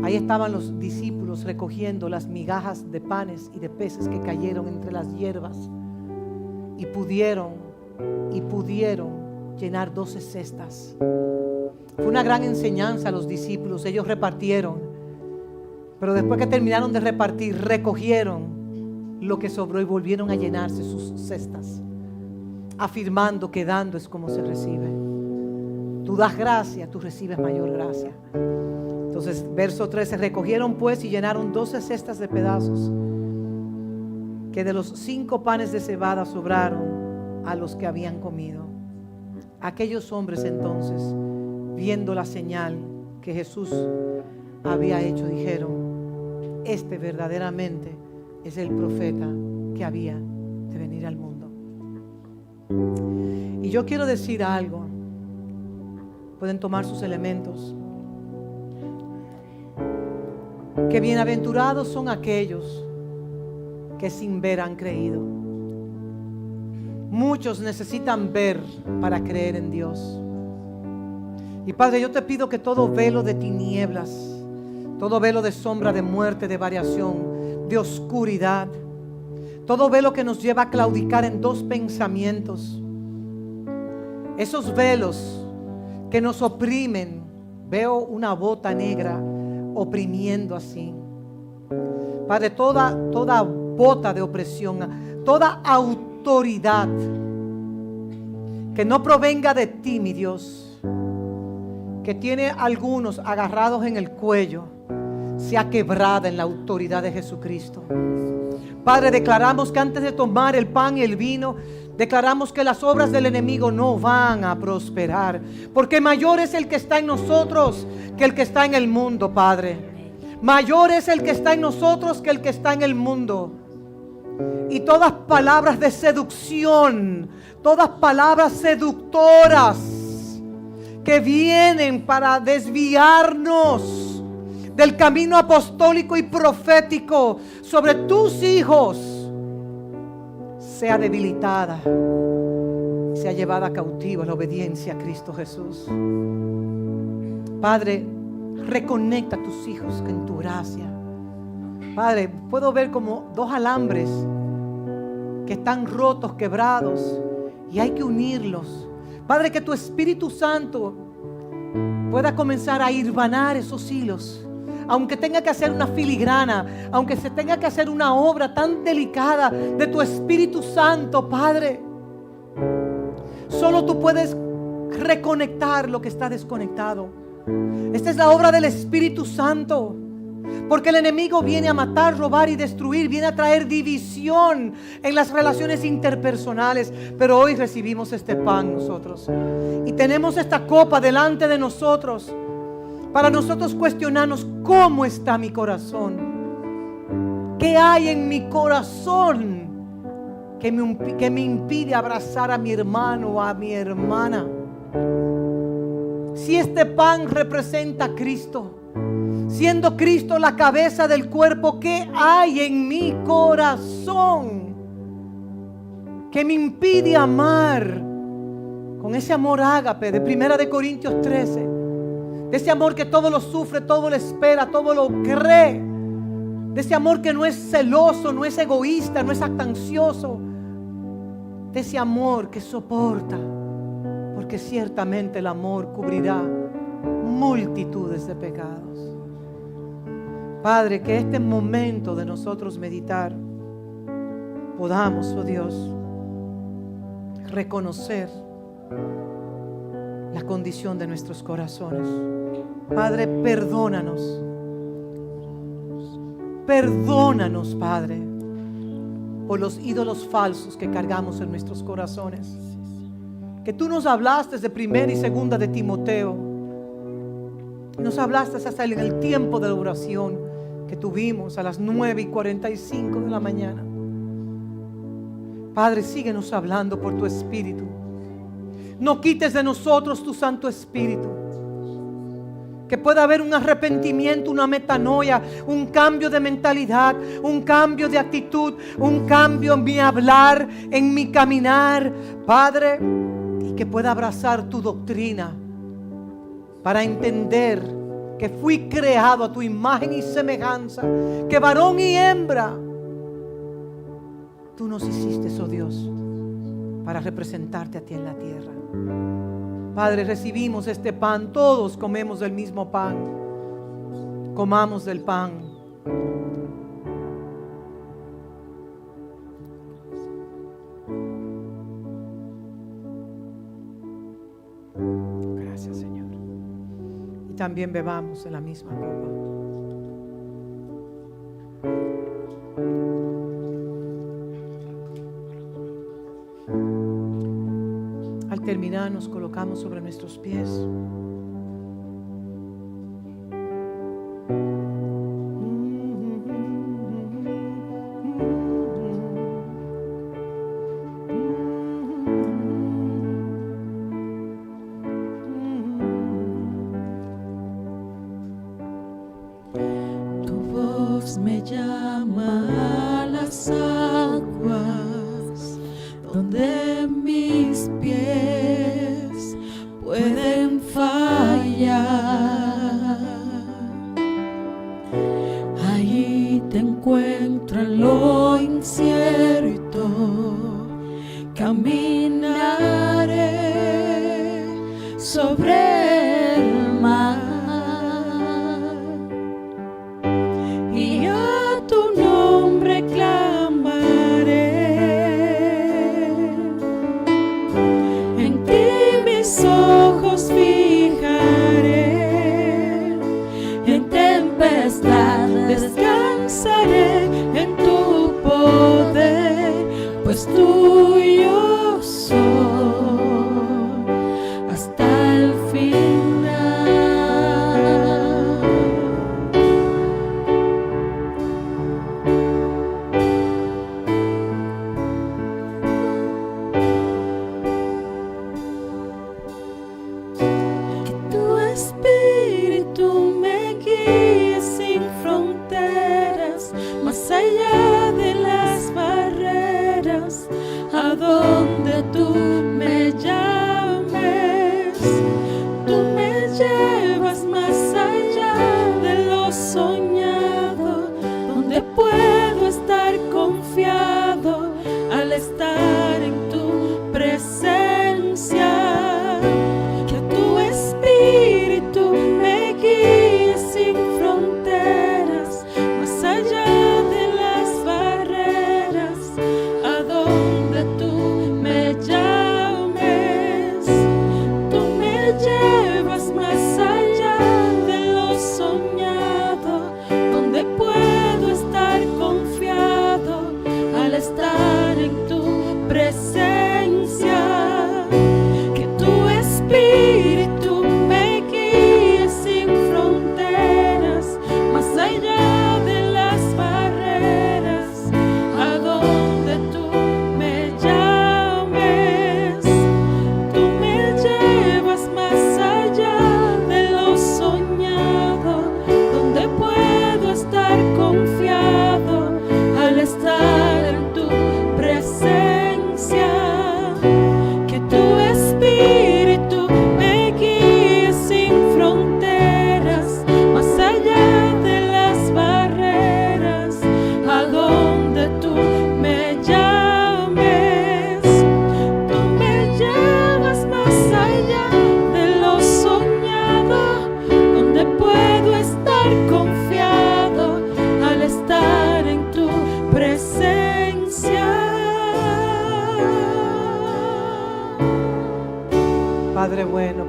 Ahí estaban los discípulos recogiendo las migajas de panes y de peces que cayeron entre las hierbas, y pudieron llenar 12 cestas. Fue una gran enseñanza a los discípulos. Ellos repartieron, pero después que terminaron de repartir, recogieron lo que sobró y volvieron a llenarse sus cestas, afirmando que dando es como se recibe. Tú das gracia, tú recibes mayor gracia. Entonces, verso 13, recogieron pues y llenaron 12 cestas de pedazos que de los 5 panes de cebada sobraron a los que habían comido. Aquellos hombres entonces, viendo la señal que Jesús había hecho, dijeron, este verdaderamente es el profeta que había de venir al mundo. Y yo quiero decir algo. Pueden tomar sus elementos. Que bienaventurados son aquellos que sin ver han creído. Muchos necesitan ver para creer en Dios. Y Padre, yo te pido que todo velo de tinieblas, todo velo de sombra, de muerte, de variación, de oscuridad, todo velo que nos lleva a claudicar en 2 pensamientos, esos velos que nos oprimen. Veo una bota negra oprimiendo así. Padre, toda bota de opresión, toda autoridad que no provenga de ti, mi Dios, que tiene algunos agarrados en el cuello, sea quebrada en la autoridad de Jesucristo. Padre, declaramos que antes de tomar el pan y el vino, declaramos que las obras del enemigo no van a prosperar, porque mayor es el que está en nosotros que el que está en el mundo, Padre. Mayor es el que está en nosotros que el que está en el mundo. Y todas palabras de seducción, todas palabras seductoras que vienen para desviarnos del camino apostólico y profético sobre tus hijos, sea debilitada, sea llevada cautiva a la obediencia a Cristo Jesús. Padre, reconecta a tus hijos en tu gracia. Padre, puedo ver como 2 alambres que están rotos, quebrados, y hay que unirlos. Padre, que tu Espíritu Santo pueda comenzar a hilvanar esos hilos, aunque tenga que hacer una filigrana, aunque se tenga que hacer una obra tan delicada de tu Espíritu Santo, Padre, solo tú puedes reconectar lo que está desconectado. Esta es la obra del Espíritu Santo. Porque el enemigo viene a matar, robar y destruir, viene a traer división en las relaciones interpersonales. Pero hoy recibimos este pan nosotros y tenemos esta copa delante de nosotros para nosotros cuestionarnos: ¿cómo está mi corazón? ¿Qué hay en mi corazón que me impide abrazar a mi hermano o a mi hermana? Si este pan representa a Cristo, siendo Cristo la cabeza del cuerpo, ¿qué hay en mi corazón que me impide amar con ese amor ágape de 1 Corintios 13? De ese amor que todo lo sufre, todo lo espera, todo lo cree. De ese amor que no es celoso, no es egoísta, no es actancioso. De ese amor que soporta, porque ciertamente el amor cubrirá multitudes de pecados. Padre, que este momento de nosotros meditar podamos, oh Dios, reconocer la condición de nuestros corazones. Padre, perdónanos. Perdónanos, Padre, por los ídolos falsos que cargamos en nuestros corazones. Que tú nos hablaste de 1 y 2 de Timoteo. Nos hablaste hasta en el tiempo de la oración que tuvimos a las 9:45 de la mañana. Padre, síguenos hablando por tu Espíritu. No quites de nosotros tu Santo Espíritu. Que pueda haber un arrepentimiento, una metanoia, un cambio de mentalidad, un cambio de actitud, un cambio en mi hablar, en mi caminar, Padre, y que pueda abrazar tu doctrina para entender que fui creado a tu imagen y semejanza, que varón y hembra tú nos hiciste, oh Dios, para representarte a ti en la tierra. Padre, recibimos este pan, todos comemos del mismo pan. Comamos del pan. Gracias, Señor. Y también bebamos en la misma copa. Al terminar nos colocamos sobre nuestros pies. Tu voz me llama a las aguas donde mis pies pueden fallar. Ahí te encuentro en lo incierto, caminaré sobre el mar. Y a tu nombre clamaré, en ti mis ojos fijaré, en tempestad descansaré en tu poder, pues tuyo soy hasta el fin.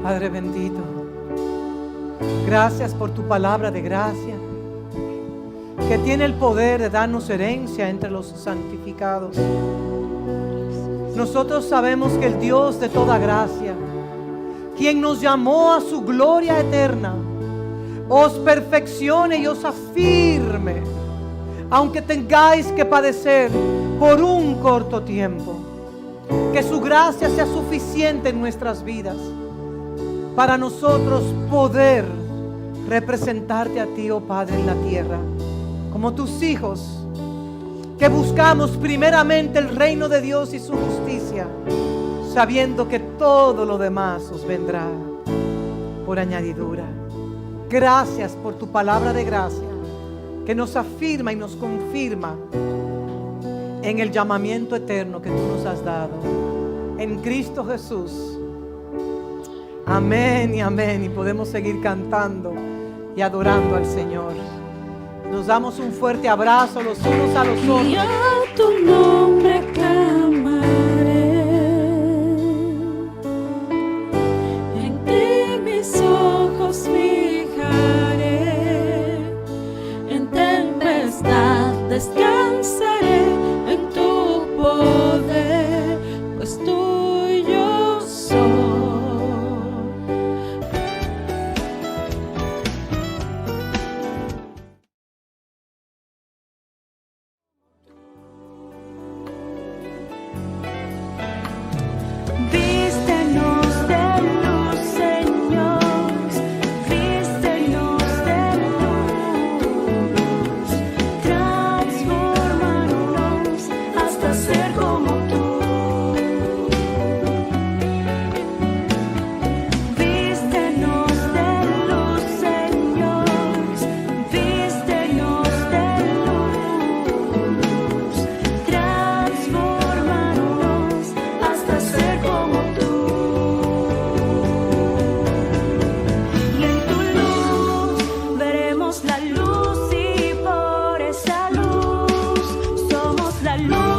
Padre bendito, gracias por tu palabra de gracia, que tiene el poder de darnos herencia entre los santificados. Nosotros sabemos que el Dios de toda gracia, quien nos llamó a su gloria eterna, os perfeccione y os afirme, aunque tengáis que padecer por un corto tiempo. Que su gracia sea suficiente en nuestras vidas para nosotros poder representarte a ti, oh Padre, en la tierra, como tus hijos, que buscamos primeramente el reino de Dios y su justicia, sabiendo que todo lo demás os vendrá por añadidura. Gracias por tu palabra de gracia, que nos afirma y nos confirma en el llamamiento eterno que tú nos has dado en Cristo Jesús. Amén y amén. Y podemos seguir cantando y adorando al Señor. Nos damos un fuerte abrazo los unos a los otros. Y a tu nombre clamaré, en ti mis ojos fijaré, en tempestad descansaré en tu poder, pues tuyo soy. Vístenos de luz, Señor, vístenos de luz, transfórmanos hasta ser como tú. Vístenos de luz, Señor, vístenos de luz, transfórmanos hasta ser como tú. Y en tu luz veremos la luz, y por esa luz somos la luz.